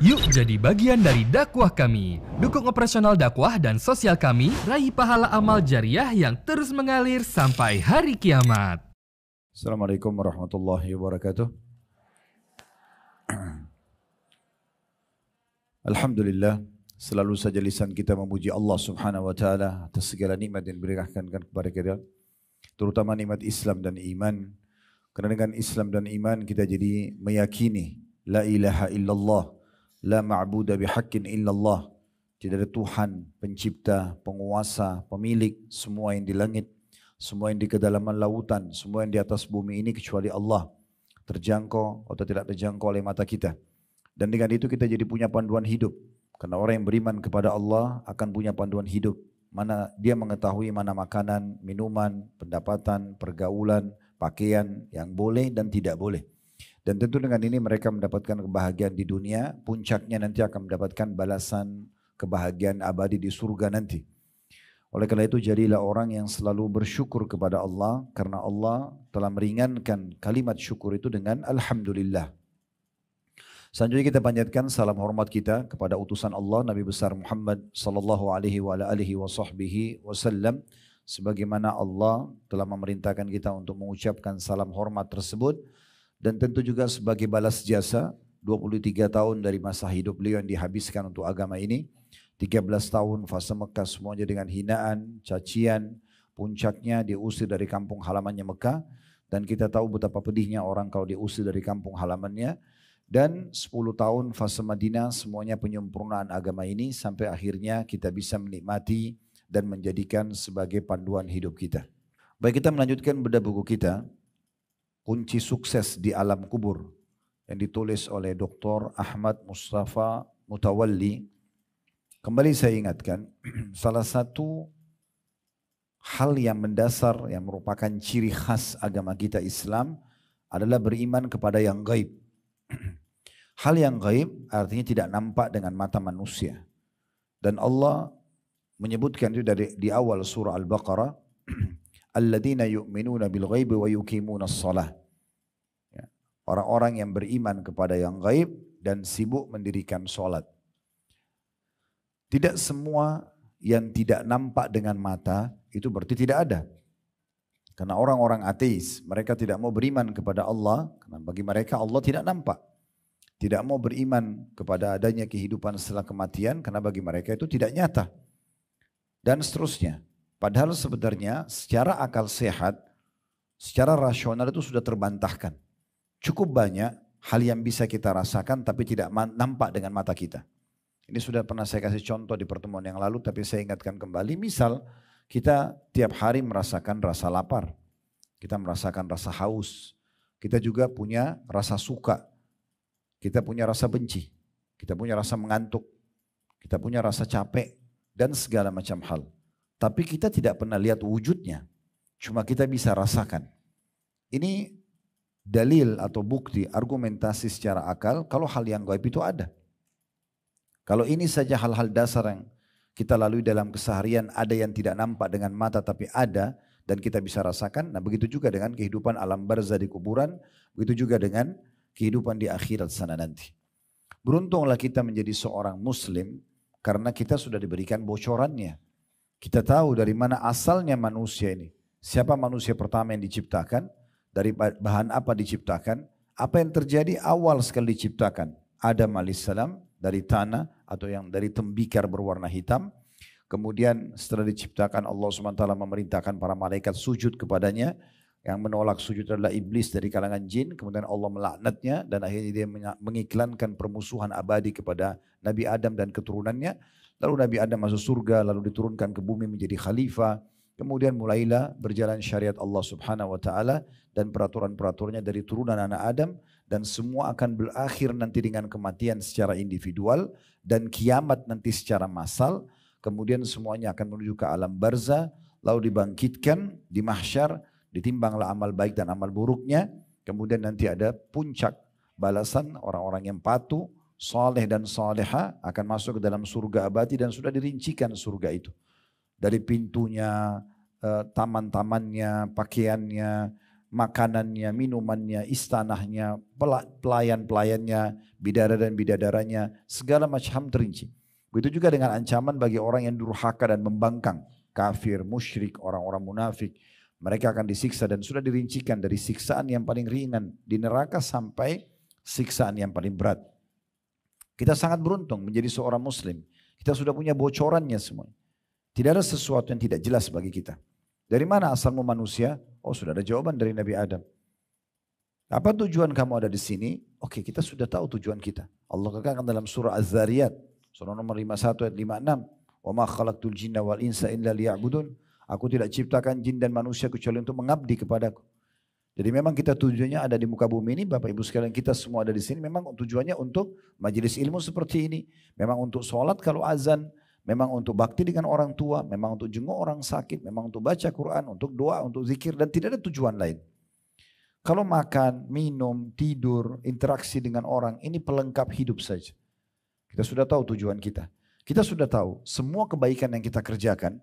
Yuk jadi bagian dari dakwah kami. Dukung operasional dakwah dan sosial kami, raih pahala amal jariah yang terus mengalir sampai hari kiamat. Assalamualaikum warahmatullahi wabarakatuh. Alhamdulillah, selalu saja lisan kita memuji Allah Subhanahu wa taala atas segala nikmat yang diberikan kepada kita, terutama nikmat Islam dan iman. Karena dengan Islam dan iman kita jadi meyakini la ilaha illallah, la ma'budu bihaqqin illallah. Tidak ada Tuhan, pencipta, penguasa, pemilik semua yang di langit, semua yang di kedalaman lautan, semua yang di atas bumi ini kecuali Allah. Terjangkau atau tidak terjangkau oleh mata kita. Dan dengan itu kita jadi punya panduan hidup. Karena orang yang beriman kepada Allah akan punya panduan hidup. Mana dia mengetahui mana makanan, minuman, pendapatan, pergaulan, pakaian yang boleh dan tidak boleh. Dan tentu dengan ini mereka mendapatkan kebahagiaan di dunia, puncaknya nanti akan mendapatkan balasan kebahagiaan abadi di surga nanti. Oleh karena itu jadilah orang yang selalu bersyukur kepada Allah, karena Allah telah meringankan kalimat syukur itu dengan Alhamdulillah. Selanjutnya kita panjatkan salam hormat kita kepada utusan Allah Nabi besar Muhammad sallallahu alaihi wa alihi wasallam, sebagaimana Allah telah memerintahkan kita untuk mengucapkan salam hormat tersebut. Dan tentu juga sebagai balas jasa 23 tahun dari masa hidup beliau yang dihabiskan untuk agama ini. 13 tahun fase Mekah semuanya dengan hinaan, cacian, puncaknya diusir dari kampung halamannya Mekah. Dan kita tahu betapa pedihnya orang kalau diusir dari kampung halamannya. Dan 10 tahun fase Madinah semuanya penyempurnaan agama ini sampai akhirnya kita bisa menikmati dan menjadikan sebagai panduan hidup kita. Baik, kita melanjutkan bedah buku kita, Kunci Sukses di Alam Kubur, yang ditulis oleh Dr. Ahmad Mustafa Mutawalli. Kembali saya ingatkan, salah satu hal yang mendasar yang merupakan ciri khas agama kita Islam adalah beriman kepada yang gaib. Hal yang gaib artinya tidak nampak dengan mata manusia. Dan Allah menyebutkan itu di awal surah Al-Baqarah, alladzina yu'minuna bil ghaibi wa yuqimuna shalah. Orang-orang yang beriman kepada yang gaib dan sibuk mendirikan salat. Tidak semua yang tidak nampak dengan mata itu berarti tidak ada. Karena orang-orang ateis, mereka tidak mau beriman kepada Allah, karena bagi mereka Allah tidak nampak. Tidak mau beriman kepada adanya kehidupan setelah kematian, karena bagi mereka itu tidak nyata. Dan seterusnya. Padahal sebenarnya secara akal sehat, secara rasional itu sudah terbantahkan. Cukup banyak hal yang bisa kita rasakan tapi tidak nampak dengan mata kita. Ini sudah pernah saya kasih contoh di pertemuan yang lalu, tapi saya ingatkan kembali. Misal kita tiap hari merasakan rasa lapar, kita merasakan rasa haus, kita juga punya rasa suka, kita punya rasa benci, kita punya rasa mengantuk, kita punya rasa capek dan segala macam hal. Tapi kita tidak pernah lihat wujudnya, cuma kita bisa rasakan. Ini dalil atau bukti, argumentasi secara akal kalau hal yang gaib itu ada. Kalau ini saja hal-hal dasar yang kita lalui dalam keseharian, ada yang tidak nampak dengan mata tapi ada dan kita bisa rasakan. Nah begitu juga dengan kehidupan alam barzah di kuburan, begitu juga dengan kehidupan di akhirat sana nanti. Beruntunglah kita menjadi seorang muslim karena kita sudah diberikan bocorannya. Kita tahu dari mana asalnya manusia ini. Siapa manusia pertama yang diciptakan, dari bahan apa diciptakan, apa yang terjadi awal sekali diciptakan. Adam alaihissalam dari tanah atau yang dari tembikar berwarna hitam. Kemudian setelah diciptakan Allah SWT memerintahkan para malaikat sujud kepadanya. Yang menolak sujud adalah iblis dari kalangan jin. Kemudian Allah melaknatnya dan akhirnya dia mengiklankan permusuhan abadi kepada Nabi Adam dan keturunannya. Lalu Nabi Adam masuk surga, lalu diturunkan ke bumi menjadi khalifah. Kemudian mulailah berjalan syariat Allah Subhanahu wa taala dan peraturan-peraturannya dari turunan anak Adam, dan semua akan berakhir nanti dengan kematian secara individual dan kiamat nanti secara massal. Kemudian semuanya akan menuju ke alam barzah, lalu dibangkitkan di mahsyar, ditimbanglah amal baik dan amal buruknya. Kemudian nanti ada puncak balasan orang-orang yang patuh, saleh dan saleha akan masuk ke dalam surga abadi dan sudah dirincikan surga itu. Dari pintunya, taman-tamannya, pakaiannya, makanannya, minumannya, istanahnya, pelayan-pelayannya, bidadara dan bidadaranya, segala macam terinci. Begitu juga dengan ancaman bagi orang yang durhaka dan membangkang, kafir, musyrik, orang-orang munafik. Mereka akan disiksa dan sudah dirincikan dari siksaan yang paling ringan di neraka sampai siksaan yang paling berat. Kita sangat beruntung menjadi seorang muslim. Kita sudah punya bocorannya semua. Tidak ada sesuatu yang tidak jelas bagi kita. Dari mana asalmu manusia? Oh, sudah ada jawaban dari Nabi Adam. Apa tujuan kamu ada di sini? Oke, kita sudah tahu tujuan kita. Allah katakan dalam surah Az-Zariyat, surah nomor 51 ayat 56, "Wa ma khalaqtul jinna wal insa illa liya'budun." Aku tidak ciptakan jin dan manusia kecuali untuk mengabdi kepadaku. Jadi memang kita tujuannya ada di muka bumi ini, Bapak Ibu sekalian, kita semua ada di sini memang tujuannya untuk majelis ilmu seperti ini. Memang untuk sholat kalau azan, memang untuk bakti dengan orang tua, memang untuk jenguk orang sakit, memang untuk baca Quran, untuk doa, untuk zikir, dan tidak ada tujuan lain. Kalau makan, minum, tidur, interaksi dengan orang, ini pelengkap hidup saja. Kita sudah tahu tujuan kita. Kita sudah tahu semua kebaikan yang kita kerjakan,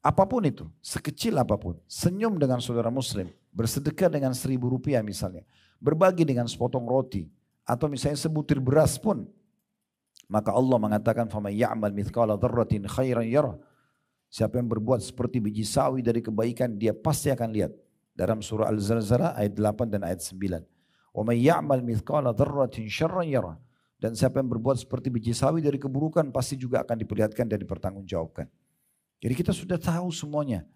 apapun itu, sekecil apapun, senyum dengan saudara muslim, bersedekah dengan Rp1.000 misalnya, berbagi dengan sepotong roti, atau misalnya sebutir beras pun, maka Allah mengatakan, "Faman ya'mal mithqala dzarratin khairan yarah." Siapa yang berbuat seperti biji sawi dari kebaikan, dia pasti akan lihat. Dalam surah Al-Zalzalah ayat 8 dan ayat 9. "Wa man ya'mal mithqala dzarratin syarran yarah." Dan siapa yang berbuat seperti biji sawi dari keburukan, pasti juga akan diperlihatkan dan dipertanggungjawabkan. Jadi kita sudah tahu semuanya.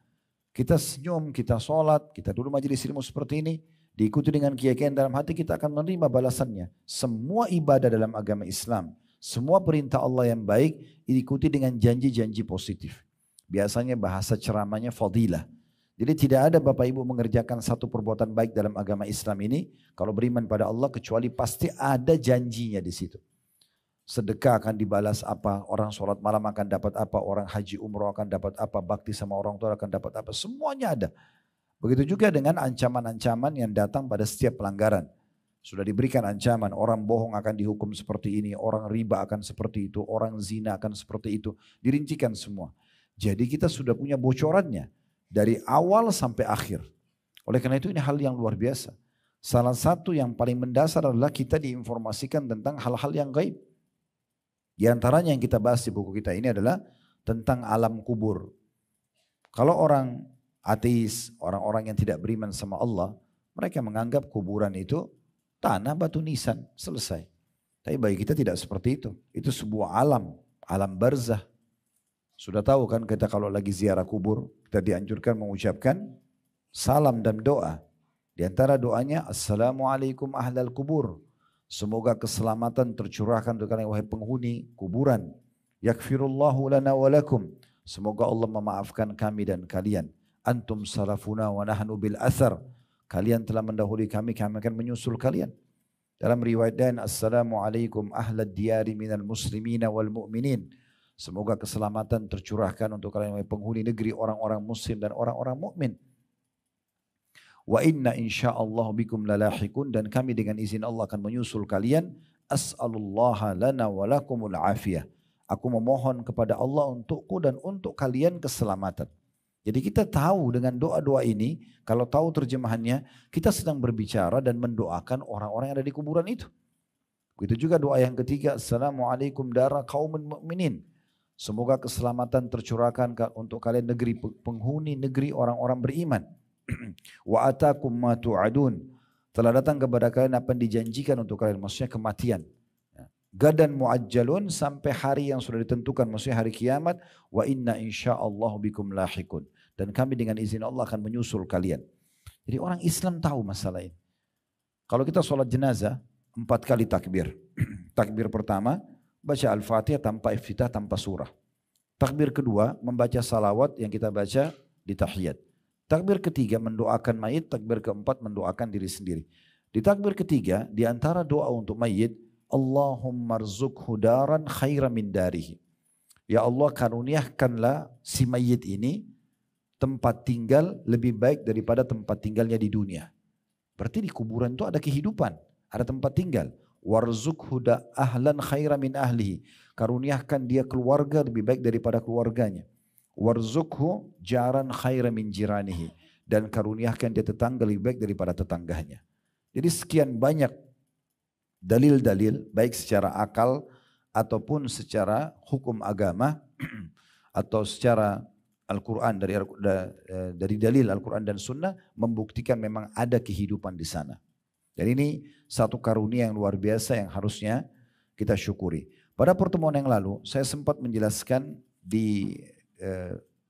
Kita senyum, kita sholat, kita duduk majelis ilmu seperti ini, diikuti dengan keyakinan dalam hati, kita akan menerima balasannya. Semua ibadah dalam agama Islam, semua perintah Allah yang baik diikuti dengan janji-janji positif. Biasanya bahasa ceramahnya fadilah. Jadi tidak ada Bapak Ibu mengerjakan satu perbuatan baik dalam agama Islam ini, kalau beriman pada Allah, kecuali pasti ada janjinya di situ. Sedekah akan dibalas apa, orang sholat malam akan dapat apa, orang haji umroh akan dapat apa, bakti sama orang tua akan dapat apa, semuanya ada. Begitu juga dengan ancaman-ancaman yang datang pada setiap pelanggaran. Sudah diberikan ancaman, orang bohong akan dihukum seperti ini, orang riba akan seperti itu, orang zina akan seperti itu, dirincikan semua. Jadi kita sudah punya bocorannya dari awal sampai akhir. Oleh karena itu ini hal yang luar biasa. Salah satu yang paling mendasar adalah kita diinformasikan tentang hal-hal yang gaib. Di antaranya yang kita bahas di buku kita ini adalah tentang alam kubur. Kalau orang ateis, orang-orang yang tidak beriman sama Allah, mereka menganggap kuburan itu tanah batu nisan, selesai. Tapi bagi kita tidak seperti itu. Itu sebuah alam, alam barzah. Sudah tahu kan kita kalau lagi ziarah kubur, kita dianjurkan mengucapkan salam dan doa. Di antara doanya, Assalamualaikum ahlal kubur. Semoga keselamatan tercurahkan untuk kalian wahai penghuni kuburan. Yakfirullahu lana walakum. Semoga Allah memaafkan kami dan kalian. Antum salafuna wa nahnu bil athar. Kalian telah mendahului kami akan menyusul kalian. Dalam riwayat lain, Assalamualaikum ahlad diyari minal muslimina wal mu'minin. Semoga keselamatan tercurahkan untuk kalian wahai penghuni negeri orang-orang muslim dan orang-orang mukmin. Wa inna insyaallah bikum lalahiqun, dan kami dengan izin Allah akan menyusul kalian. As'alullaha lana wa lakumul afiyah. Aku memohon kepada Allah untukku dan untuk kalian keselamatan. Jadi kita tahu dengan doa-doa ini, kalau tahu terjemahannya, kita sedang berbicara dan mendoakan orang-orang yang ada di kuburan itu. Begitu juga doa yang ketiga, Assalamualaikum dara qaumin mu'minin. Semoga keselamatan tercurahkan untuk kalian negeri penghuni negeri orang-orang beriman. Wa atakum ma tu'adun. Telah datang kepada kalian apa yang dijanjikan untuk kalian, maksudnya kematian. Gadan muajjalun, sampai hari yang sudah ditentukan, maksudnya hari kiamat. Wa inna insyaallah bikum lahiqun. Dan kami dengan izin Allah akan menyusul kalian. Jadi orang Islam tahu masalah ini. Kalau kita sholat jenazah, 4 kali takbir. Takbir pertama, baca Al-Fatihah tanpa iftitah, tanpa surah. Takbir kedua, membaca salawat yang kita baca di tahiyat. Takbir ketiga mendoakan mayit, takbir keempat mendoakan diri sendiri. Di takbir ketiga, di antara doa untuk mayit, Allahumma rzuqhu daran khairan min darihi. Ya Allah, karuniakanlah si mayit ini tempat tinggal lebih baik daripada tempat tinggalnya di dunia. Berarti di kuburan itu ada kehidupan, ada tempat tinggal. Warzuqhu ahlan khairan min ahlihi. Karuniakan dia keluarga lebih baik daripada keluarganya. Warzuqhu jaran khairan min jiranihi. dan karuniakan dia tetangga lebih baik daripada tetangganya. Jadi sekian banyak dalil-dalil baik secara akal ataupun secara hukum agama atau secara Al-Quran dari dalil Al-Quran dan Sunnah membuktikan memang ada kehidupan di sana. Dan ini satu karunia yang luar biasa yang harusnya kita syukuri. Pada pertemuan yang lalu saya sempat menjelaskan di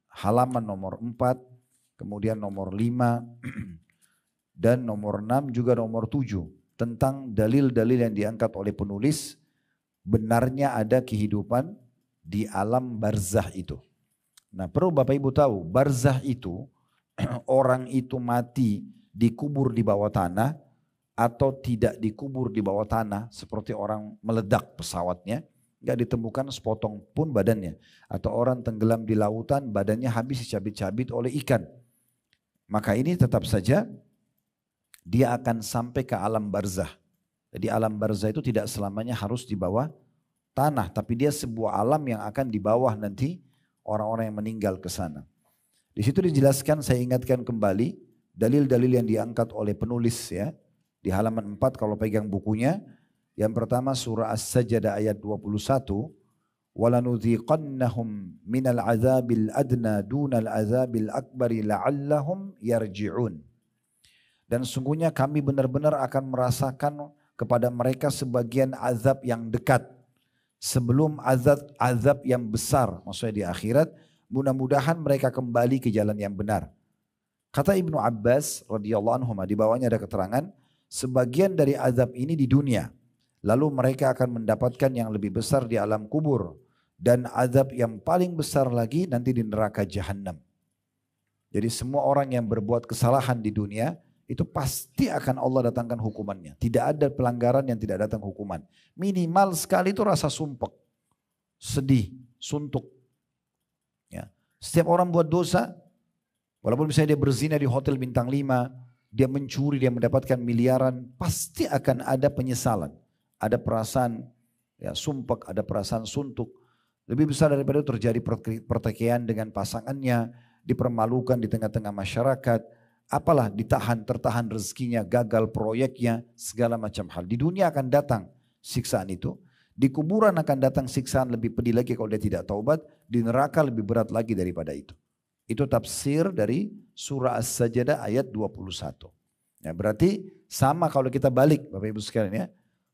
halaman nomor 4, kemudian nomor 5 dan nomor 6 juga nomor 7 tentang dalil-dalil yang diangkat oleh penulis benarnya ada kehidupan di alam barzah itu. Nah, perlu Bapak Ibu tahu, barzah itu orang itu mati dikubur di bawah tanah atau tidak dikubur di bawah tanah seperti orang meledak pesawatnya, nggak ditemukan sepotong pun badannya, atau orang tenggelam di lautan badannya habis dicabit-cabit oleh ikan. Maka ini tetap saja dia akan sampai ke alam barzah. Jadi alam barzah itu tidak selamanya harus di bawah tanah, tapi dia sebuah alam yang akan di bawah nanti orang-orang yang meninggal ke sana. Di situ dijelaskan, saya ingatkan kembali dalil-dalil yang diangkat oleh penulis ya. Di halaman 4 kalau pegang bukunya, yang pertama surah As-Sajdah ayat 21, وَلَنُذِيقَنَّهُمْ مِنَ الْعَذَابِ الْأَدْنَى دُونَ الْعَذَابِ الْأَكْبَرِ لَعَلَّهُمْ يَرْجِعُونَ. Dan sungguhnya kami benar-benar akan merasakan kepada mereka sebagian azab yang dekat sebelum azab yang besar, maksudnya di akhirat. Mudah-mudahan mereka kembali ke jalan yang benar. Kata Ibnu Abbas radhiyallahu anhu, di bawahnya ada keterangan, sebagian dari azab ini di dunia, lalu mereka akan mendapatkan yang lebih besar di alam kubur, dan azab yang paling besar lagi nanti di neraka jahanam. Jadi semua orang yang berbuat kesalahan di dunia itu pasti akan Allah datangkan hukumannya. Tidak ada pelanggaran yang tidak datang hukuman. Minimal sekali itu rasa sumpek, sedih, suntuk. Ya. Setiap orang buat dosa, walaupun misalnya dia berzina di hotel bintang 5, dia mencuri, dia mendapatkan miliaran, pasti akan ada penyesalan. Ada perasaan ya, sumpek, ada perasaan suntuk. Lebih besar daripada itu terjadi pertikaian dengan pasangannya, dipermalukan di tengah-tengah masyarakat, apalah tertahan rezekinya, gagal proyeknya, segala macam hal. Di dunia akan datang siksaan itu. Di kuburan akan datang siksaan lebih pedih lagi kalau dia tidak taubat. Di neraka lebih berat lagi daripada itu. Itu tafsir dari surah As-Sajdah ayat 21. Ya, berarti sama kalau kita balik Bapak Ibu sekalian ya.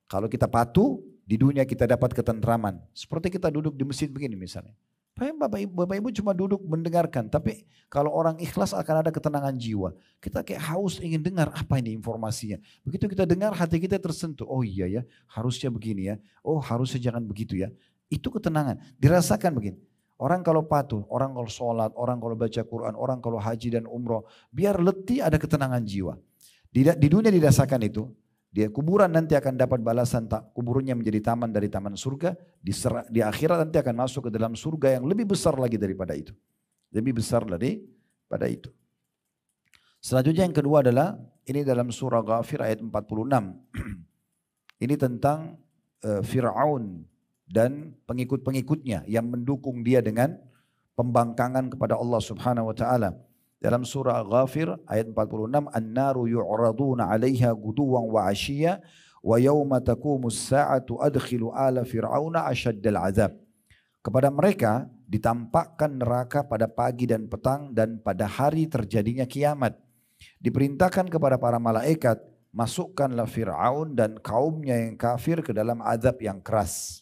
Kalau kita patuh, di dunia kita dapat ketentraman. Seperti kita duduk di masjid begini misalnya. Bapak Ibu cuma duduk mendengarkan, tapi kalau orang ikhlas akan ada ketenangan jiwa. Kita kayak haus ingin dengar apa ini informasinya. Begitu kita dengar hati kita tersentuh. Oh iya ya, harusnya begini ya. Oh harusnya jangan begitu ya. Itu ketenangan, dirasakan begini. Orang kalau patuh, orang kalau sholat, orang kalau baca Quran, orang kalau haji dan umroh, biar letih ada ketenangan jiwa. Di dunia dirasakan itu. Di kuburan nanti akan dapat balasan, kuburnya menjadi taman dari taman surga. Di akhirat nanti akan masuk ke dalam surga yang lebih besar lagi daripada itu. Lebih besar daripada itu. Selanjutnya yang kedua adalah, ini dalam surah Ghafir ayat 46. Ini tentang Fir'aun dan pengikut-pengikutnya yang mendukung dia dengan pembangkangan kepada Allah Subhanahu wa taala. Dalam surah Ghafir ayat 46, "An-naru yu'raduna 'alaiha guduwan wa 'ashiyya wa yauma taqumus sa'atu adkhilu ala fir'auna asyaddal 'adzab." Kepada mereka ditampakkan neraka pada pagi dan petang dan pada hari terjadinya kiamat. Diperintahkan kepada para malaikat, masukkanlah Fir'aun dan kaumnya yang kafir ke dalam azab yang keras.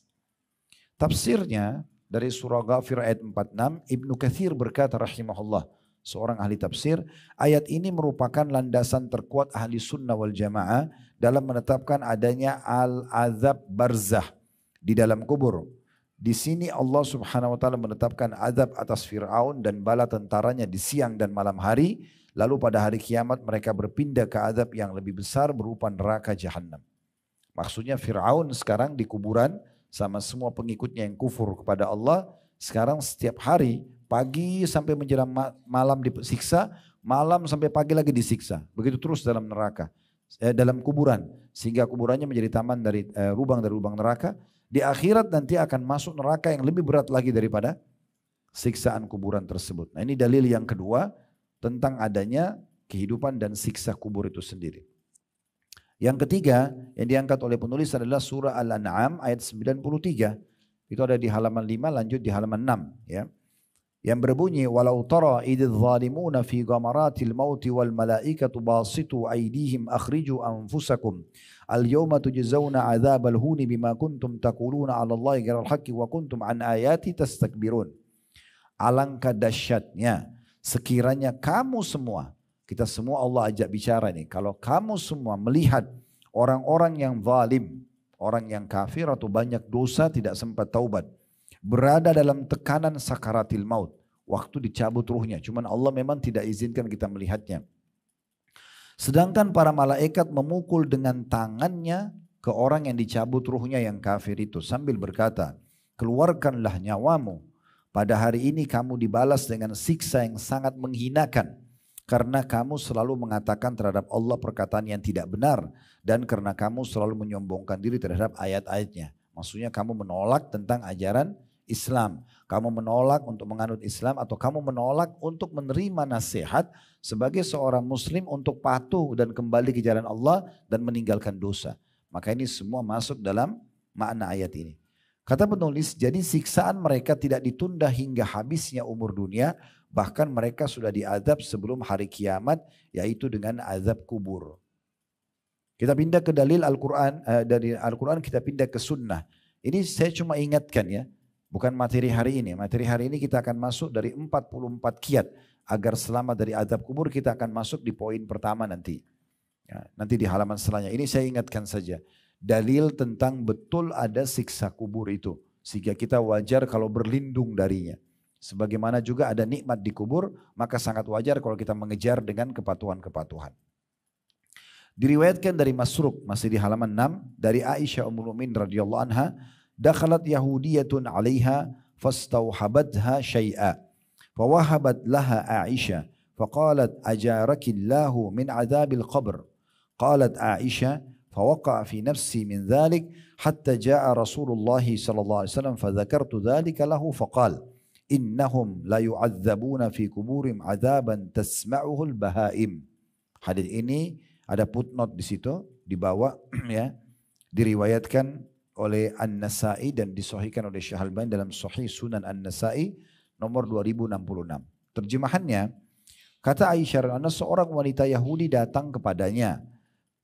Tafsirnya dari surah Ghafir ayat 46, Ibnu Katsir berkata rahimahullah, seorang ahli tafsir, ayat ini merupakan landasan terkuat ahli sunnah wal jamaah dalam menetapkan adanya al-azab barzah di dalam kubur. Di sini Allah Subhanahu wa taala menetapkan azab atas Fir'aun dan bala tentaranya di siang dan malam hari, lalu pada hari kiamat mereka berpindah ke azab yang lebih besar berupa neraka jahanam. Maksudnya Fir'aun sekarang di kuburan sama semua pengikutnya yang kufur kepada Allah, sekarang setiap hari pagi sampai menjelang malam disiksa, malam sampai pagi lagi disiksa. Begitu terus dalam neraka, dalam kuburan. Sehingga kuburannya menjadi taman dari lubang neraka. Di akhirat nanti akan masuk neraka yang lebih berat lagi daripada siksaan kuburan tersebut. Nah ini dalil yang kedua tentang adanya kehidupan dan siksa kubur itu sendiri. Yang ketiga yang diangkat oleh penulis adalah surah Al-An'am ayat 93. Itu ada di halaman 5, lanjut di halaman 6 ya. Yang berbunyi walau tara idz zalimuna fi ghamaratil mauti wal malaikatu basitu aydihim akhriju anfusakum al yawma tujzauna adzabal huni bima kuntum taquluna 'ala Allahi ghairal haqqi wa kuntum an ayati tastakbirun. Alangkah dahsyatnya sekiranya kamu semua, kita semua Allah ajak bicara nih, kalau kamu semua melihat orang-orang yang zalim, orang yang kafir atau banyak dosa tidak sempat taubat, berada dalam tekanan sakaratil maut, waktu dicabut ruhnya, cuman Allah memang tidak izinkan kita melihatnya. Sedangkan para malaikat memukul dengan tangannya ke orang yang dicabut ruhnya yang kafir itu sambil berkata, keluarkanlah nyawamu. Pada hari ini kamu dibalas dengan siksa yang sangat menghinakan karena kamu selalu mengatakan terhadap Allah perkataan yang tidak benar dan karena kamu selalu menyombongkan diri terhadap ayat-ayatnya. Maksudnya kamu menolak tentang ajaran Islam, kamu menolak untuk menganut Islam atau kamu menolak untuk menerima nasihat sebagai seorang muslim untuk patuh dan kembali ke jalan Allah dan meninggalkan dosa. Maka ini semua masuk dalam makna ayat ini. Kata penulis, jadi siksaan mereka tidak ditunda hingga habisnya umur dunia, bahkan mereka sudah diazab sebelum hari kiamat, yaitu dengan azab kubur. Kita pindah ke dalil Al-Quran, dari Al-Quran kita pindah ke sunnah. Ini saya cuma ingatkan ya, bukan materi hari ini. Materi hari ini kita akan masuk dari 44 kiat, agar selamat dari azab kubur kita akan masuk di poin pertama nanti. Ya, nanti di halaman selanjutnya. Ini saya ingatkan saja. Dalil tentang betul ada siksa kubur itu. Sehingga kita wajar kalau berlindung darinya. Sebagaimana juga ada nikmat di kubur, maka sangat wajar kalau kita mengejar dengan kepatuhan-kepatuhan. Diriwayatkan dari Masruq, masih di halaman 6, dari Aisyah Ummul Mukminin radhiyallahu anha, dakhalat yahudiyatun 'alaiha fastauhabadha syai'a. Fawahabat laha Aisyah, faqalat ajarakillahu min 'adzabil qabr. Qalat Aisyah, فوقع في نفسي من ذلك حتى جاء رسول الله صلى الله عليه وسلم فذكرت ذلك له فقال إنهم لا يعذبون في قبورهم عذابا تسمعه البهائم. Hadis ini ada footnote di situ di bawah ya, diriwayatkan oleh An-Nasa'i dan disahihkan oleh Syekh Al-Albani dalam Sahih Sunan An-Nasa'i nomor 2066. Terjemahannya, kata Aisyah, seorang wanita Yahudi datang kepadanya,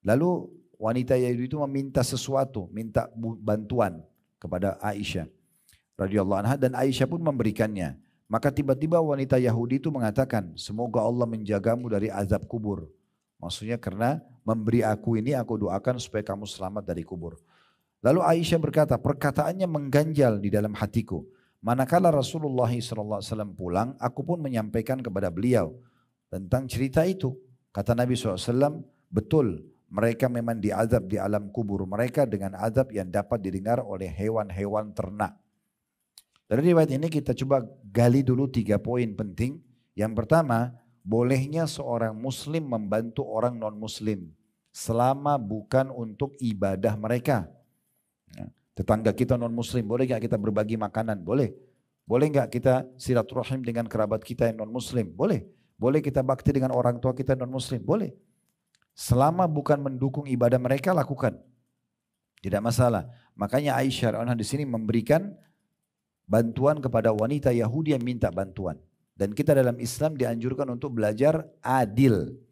lalu wanita Yahudi itu meminta sesuatu, minta bantuan kepada Aisyah radhiyallahu anha dan Aisyah pun memberikannya. Maka tiba-tiba wanita Yahudi itu mengatakan, semoga Allah menjagamu dari azab kubur. Maksudnya karena memberi aku ini, aku doakan supaya kamu selamat dari kubur. Lalu Aisyah berkata, perkataannya mengganjal di dalam hatiku. Manakala Rasulullah SAW pulang, aku pun menyampaikan kepada beliau tentang cerita itu. Kata Nabi SAW, betul, mereka memang diazab di alam kubur mereka dengan azab yang dapat didengar oleh hewan-hewan ternak. Dari riwayat ini kita coba gali dulu 3 poin penting. Yang pertama, bolehnya seorang muslim membantu orang non-muslim selama bukan untuk ibadah mereka. Tetangga kita non-muslim, boleh gak kita berbagi makanan? Boleh. Boleh gak kita silaturahim dengan kerabat kita yang non-muslim? Boleh. Boleh kita bakti dengan orang tua kita non-muslim? Boleh. Selama bukan mendukung ibadah mereka, lakukan. Tidak masalah. Makanya Aisyah di sini memberikan bantuan kepada wanita Yahudi yang minta bantuan. Dan kita dalam Islam dianjurkan untuk belajar adil.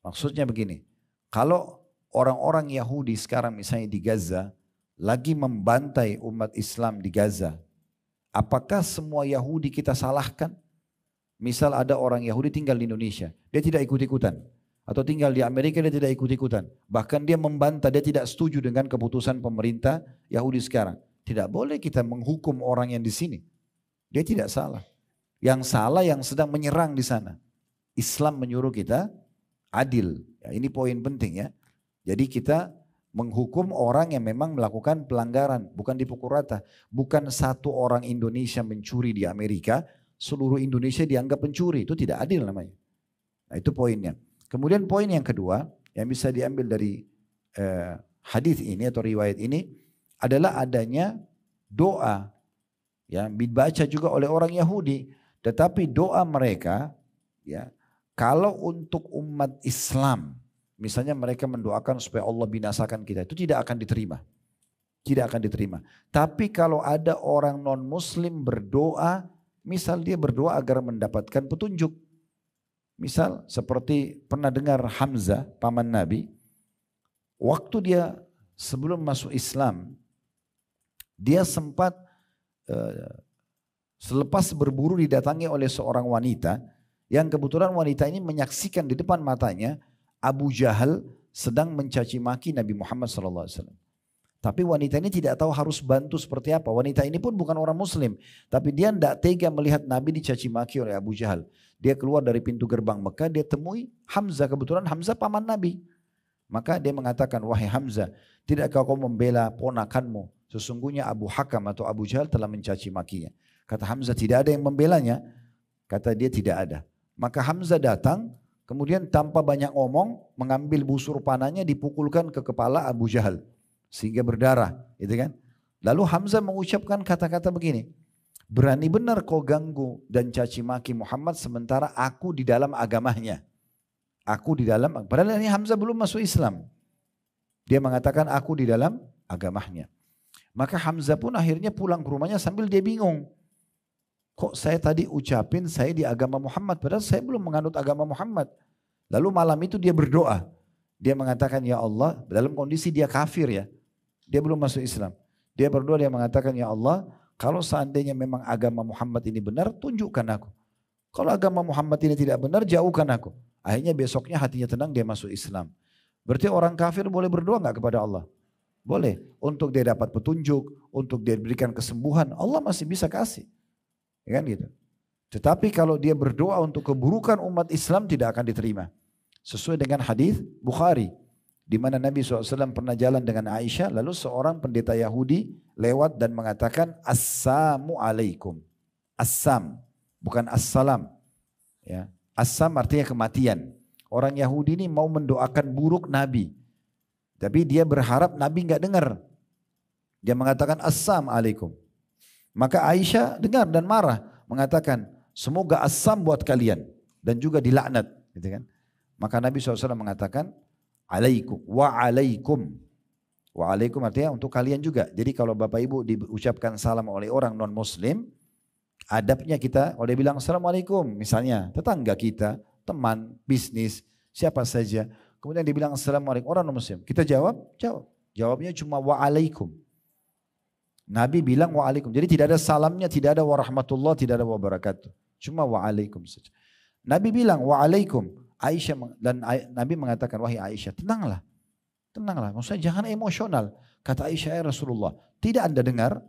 Maksudnya begini, kalau orang-orang Yahudi sekarang misalnya di Gaza, lagi membantai umat Islam di Gaza, apakah semua Yahudi kita salahkan? Misal ada orang Yahudi tinggal di Indonesia, dia tidak ikut-ikutan. Atau tinggal di Amerika dia tidak ikut-ikutan. Bahkan dia membantah, dia tidak setuju dengan keputusan pemerintah Yahudi sekarang. Tidak boleh kita menghukum orang yang di sini. Dia tidak salah. Yang salah yang sedang menyerang di sana. Islam menyuruh kita adil. Ya, ini poin penting ya. Jadi kita menghukum orang yang memang melakukan pelanggaran. Bukan dipukul rata. Bukan satu orang Indonesia mencuri di Amerika, seluruh Indonesia dianggap pencuri. Itu tidak adil namanya. Nah itu poinnya. Kemudian poin yang kedua yang bisa diambil dari hadis ini atau riwayat ini adalah adanya doa yang dibaca juga oleh orang Yahudi, tetapi doa mereka ya Kalau untuk umat Islam, misalnya mereka mendoakan supaya Allah binasakan kita, itu tidak akan diterima. Tidak akan diterima. Tapi kalau ada orang non-muslim berdoa, misal dia berdoa agar mendapatkan petunjuk. Misal seperti pernah dengar Hamzah, paman Nabi, waktu dia sebelum masuk Islam, dia sempat selepas berburu didatangi oleh seorang wanita, yang kebetulan wanita ini menyaksikan di depan matanya Abu Jahal sedang mencaci maki Nabi Muhammad SAW. Tapi wanita ini tidak tahu harus bantu seperti apa. Wanita ini pun bukan orang muslim. Tapi dia tidak tega melihat Nabi dicaci maki oleh Abu Jahal. Dia keluar dari pintu gerbang Mekah, dia temui Hamzah. Kebetulan Hamzah paman Nabi. Maka dia mengatakan, wahai Hamzah, tidakkah kau membela ponakanmu? Sesungguhnya Abu Hakam atau Abu Jahal telah mencaci makinya. Kata Hamzah, tidak ada yang membelanya. Kata dia, tidak ada. Maka Hamzah datang, kemudian tanpa banyak ngomong, mengambil busur panahnya dipukulkan ke kepala Abu Jahal. Sehingga berdarah, gitu kan. Lalu Hamzah mengucapkan kata-kata begini, berani benar kau ganggu dan caci maki Muhammad sementara aku di dalam agamanya. Aku di dalam, padahal ini Hamzah belum masuk Islam. Dia mengatakan aku di dalam agamanya. Maka Hamzah pun akhirnya pulang ke rumahnya sambil dia bingung. Kok saya tadi ucapin saya di agama Muhammad, padahal saya belum menganut agama Muhammad. Lalu malam itu dia berdoa. Dia mengatakan, ya Allah, dalam kondisi dia kafir ya. Dia belum masuk Islam. Dia berdoa, dia mengatakan, ya Allah, kalau seandainya memang agama Muhammad ini benar, tunjukkan aku. Kalau agama Muhammad ini tidak benar, jauhkan aku. Akhirnya besoknya hatinya tenang, dia masuk Islam. Berarti orang kafir boleh berdoa enggak kepada Allah? Boleh. Untuk dia dapat petunjuk, untuk dia diberikan kesembuhan, Allah masih bisa kasih. Ya kan gitu. Tetapi kalau dia berdoa untuk keburukan umat Islam, tidak akan diterima. Sesuai dengan hadis Bukhari. Di mana Nabi SAW pernah jalan dengan Aisyah, lalu seorang pendeta Yahudi lewat dan mengatakan, Assalamu alaikum. Assam, bukan assalam. Ya. Assam artinya kematian. Orang Yahudi ini mau mendoakan buruk Nabi. Tapi dia berharap Nabi enggak dengar. Dia mengatakan, Assalamu alaikum. Maka Aisyah dengar dan marah. Mengatakan, semoga assam buat kalian. Dan juga dilaknat. Gitu kan. Maka Nabi SAW mengatakan, alaikum wa alaikum. Wa alaikum artinya untuk kalian juga. Jadi kalau Bapak Ibu diucapkan salam oleh orang non muslim, adabnya kita kalau dia bilang assalamualaikum, misalnya tetangga kita, teman, bisnis, siapa saja. Kemudian dia bilang assalamualaikum orang non muslim. Kita jawab. Jawabnya cuma wa alaikum. Nabi bilang wa alaikum. Jadi tidak ada salamnya, tidak ada warahmatullah, tidak ada wabarakatuh. Cuma wa alaikum saja. Nabi bilang wa alaikum. Aisyah dan Nabi mengatakan, wahai Aisyah, tenanglah. Tenanglah, maksudnya jangan emosional. Kata Aisyah, ya Rasulullah, tidak Anda dengar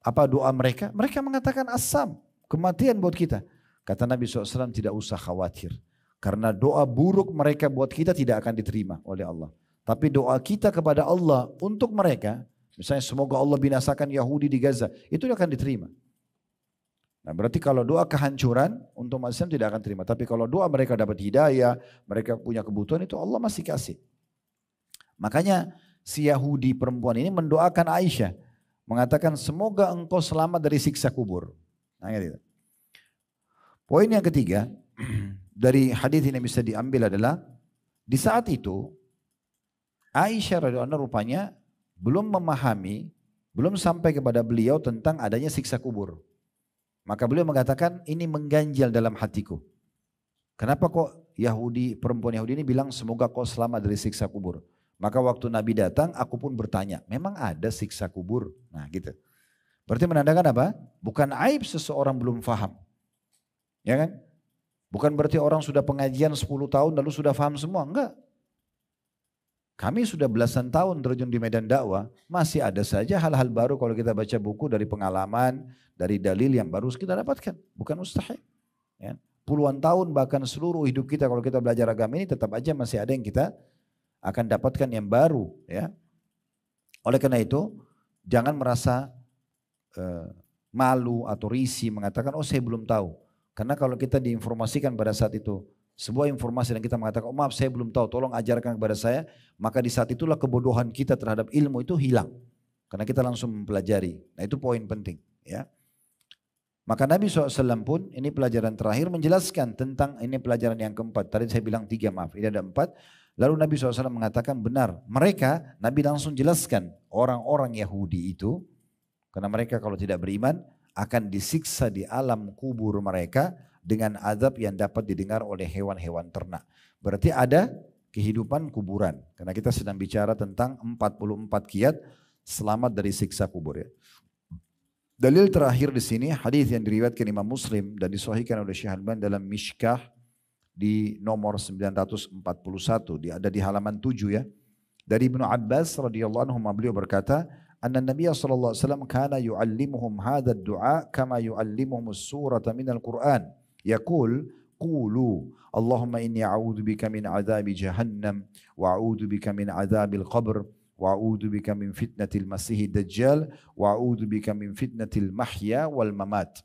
apa doa mereka? Mereka mengatakan assam, kematian buat kita. Kata Nabi SAW, tidak usah khawatir. Karena doa buruk mereka buat kita tidak akan diterima oleh Allah. Tapi doa kita kepada Allah untuk mereka, misalnya semoga Allah binasakan Yahudi di Gaza, itu akan diterima. Nah berarti kalau doa kehancuran untuk umat Islam tidak akan terima. Tapi kalau doa mereka dapat hidayah, mereka punya kebutuhan, itu Allah masih kasih. Makanya si Yahudi perempuan ini mendoakan Aisyah. Mengatakan semoga engkau selamat dari siksa kubur. Nah, gitu. Poin yang ketiga dari hadis ini bisa diambil adalah di saat itu Aisyah radhiyallahu anha rupanya belum memahami, belum sampai kepada beliau tentang adanya siksa kubur. Maka beliau mengatakan ini mengganjal dalam hatiku. Kenapa kok perempuan Yahudi ini bilang semoga kau selamat dari siksa kubur. Maka waktu Nabi datang aku pun bertanya, memang ada siksa kubur? Nah gitu. Berarti menandakan apa? Bukan aib seseorang belum faham. Ya kan? Bukan berarti orang sudah pengajian 10 tahun lalu sudah faham semua. Enggak. Kami sudah belasan tahun terjun di medan dakwah, masih ada saja hal-hal baru kalau kita baca buku dari pengalaman, dari dalil yang baru kita dapatkan. Bukan mustahil. Ya. Puluhan tahun bahkan seluruh hidup kita kalau kita belajar agama ini tetap aja masih ada yang kita akan dapatkan yang baru. Ya. Oleh karena itu jangan merasa malu atau risih mengatakan oh saya belum tahu. Karena kalau kita diinformasikan pada saat itu sebuah informasi dan kita mengatakan, oh maaf saya belum tahu, tolong ajarkan kepada saya. Maka di saat itulah kebodohan kita terhadap ilmu itu hilang. Karena kita langsung mempelajari. Nah itu poin penting. Ya. Maka Nabi SAW pun, ini pelajaran terakhir, menjelaskan tentang, ini pelajaran yang keempat. Tadi saya bilang 3, maaf, ini ada 4. Lalu Nabi SAW mengatakan benar, mereka, Nabi langsung jelaskan, orang-orang Yahudi itu, karena mereka kalau tidak beriman, akan disiksa di alam kubur mereka dengan azab yang dapat didengar oleh hewan-hewan ternak. Berarti ada kehidupan kuburan. Karena kita sedang bicara tentang 44 kiat selamat dari siksa kubur ya. Dalil terakhir di sini hadis yang diriwayatkan Imam Muslim dan disahihkan oleh Syekh Albani dalam Mishkah di nomor 941, ada di halaman 7 ya. Dari Ibnu Abbas radhiyallahu anhu, beliau berkata, "Anna Nabiy sallallahu alaihi wasallam kana yu'allimuhum hadha ad-du'a kama yu'allimuhum as-surata minal Qur'an. Yaqul qulu Allahumma inni a'udzu bika min 'adzabi jahannam wa a'udzu bika min 'adzabil qabr wa a'udzu bika min fitnatil masiihid dajjal wa a'udzu bika min fitnatil mahya wal mamat."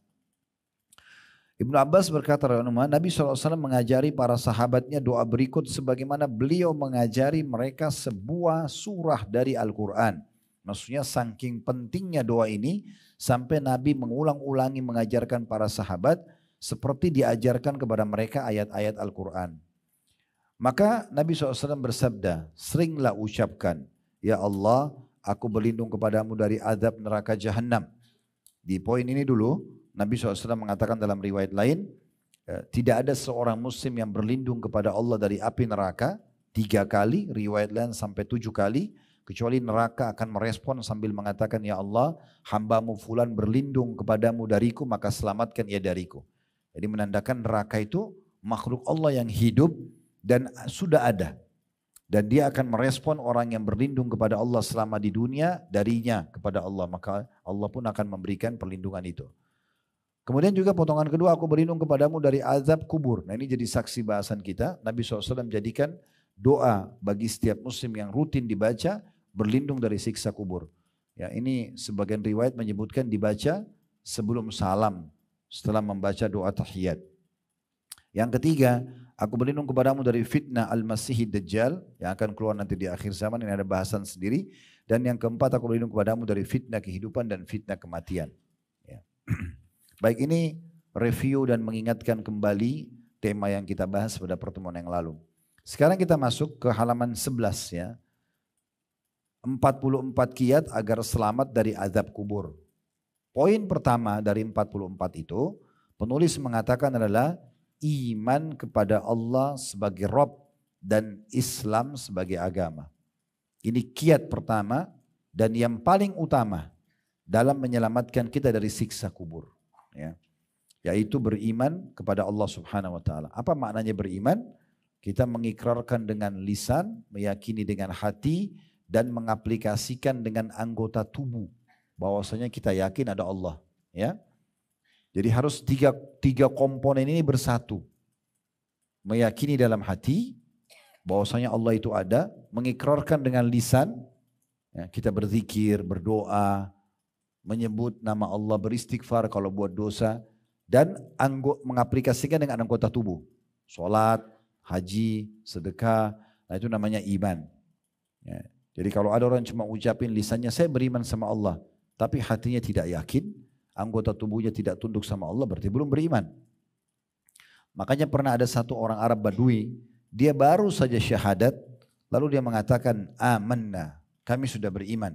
Ibnu Abbas berkata, Nabi SAW mengajari para sahabatnya doa berikut sebagaimana beliau mengajari mereka sebuah surah dari Al-Quran. Maksudnya saking pentingnya doa ini sampai Nabi mengulang-ulangi mengajarkan para sahabat seperti diajarkan kepada mereka ayat-ayat Al-Quran. Maka Nabi SAW bersabda, seringlah ucapkan, "Ya Allah, aku berlindung kepadamu dari azab neraka Jahannam." Di poin ini dulu, Nabi SAW mengatakan dalam riwayat lain, tidak ada seorang muslim yang berlindung kepada Allah dari api neraka 3 kali, riwayat lain sampai 7 kali, kecuali neraka akan merespon sambil mengatakan, "Ya Allah, hambamu fulan berlindung kepadamu dariku, maka selamatkan ia dariku." Jadi menandakan neraka itu makhluk Allah yang hidup dan sudah ada. Dan dia akan merespon orang yang berlindung kepada Allah selama di dunia darinya kepada Allah. Maka Allah pun akan memberikan perlindungan itu. Kemudian juga potongan kedua, aku berlindung kepadamu dari azab kubur. Nah ini jadi saksi bahasan kita. Nabi SAW jadikan doa bagi setiap muslim yang rutin dibaca, berlindung dari siksa kubur. Ya, ini sebagian riwayat menyebutkan dibaca sebelum salam, setelah membaca doa tahiyat. Yang ketiga, aku berlindung kepadamu dari fitnah al-masihid dajjal yang akan keluar nanti di akhir zaman, ini ada bahasan sendiri. Dan yang keempat, aku berlindung kepadamu dari fitnah kehidupan dan fitnah kematian. Ya. Baik, ini review dan mengingatkan kembali tema yang kita bahas pada pertemuan yang lalu. Sekarang kita masuk ke halaman 11 ya. 44 kiat agar selamat dari azab kubur. Poin pertama dari 44 itu, penulis mengatakan adalah iman kepada Allah sebagai Rabb dan Islam sebagai agama. Ini kiat pertama dan yang paling utama dalam menyelamatkan kita dari siksa kubur. Ya, yaitu beriman kepada Allah Subhanahu wa taala. Apa maknanya beriman? Kita mengikrarkan dengan lisan, meyakini dengan hati dan mengaplikasikan dengan anggota tubuh bahwasanya kita yakin ada Allah, ya. Jadi harus tiga komponen ini bersatu. Meyakini dalam hati bahwasanya Allah itu ada, mengikrarkan dengan lisan, ya, kita berzikir, berdoa, menyebut nama Allah, beristighfar kalau buat dosa, dan mengaplikasikan dengan anggota tubuh. Sholat, haji, sedekah, nah itu namanya iman. Ya. Jadi kalau ada orang cuma ucapin lisannya, saya beriman sama Allah, tapi hatinya tidak yakin, anggota tubuhnya tidak tunduk sama Allah, berarti belum beriman. Makanya pernah ada satu orang Arab Badui, dia baru saja syahadat, lalu dia mengatakan, amanna, kami sudah beriman.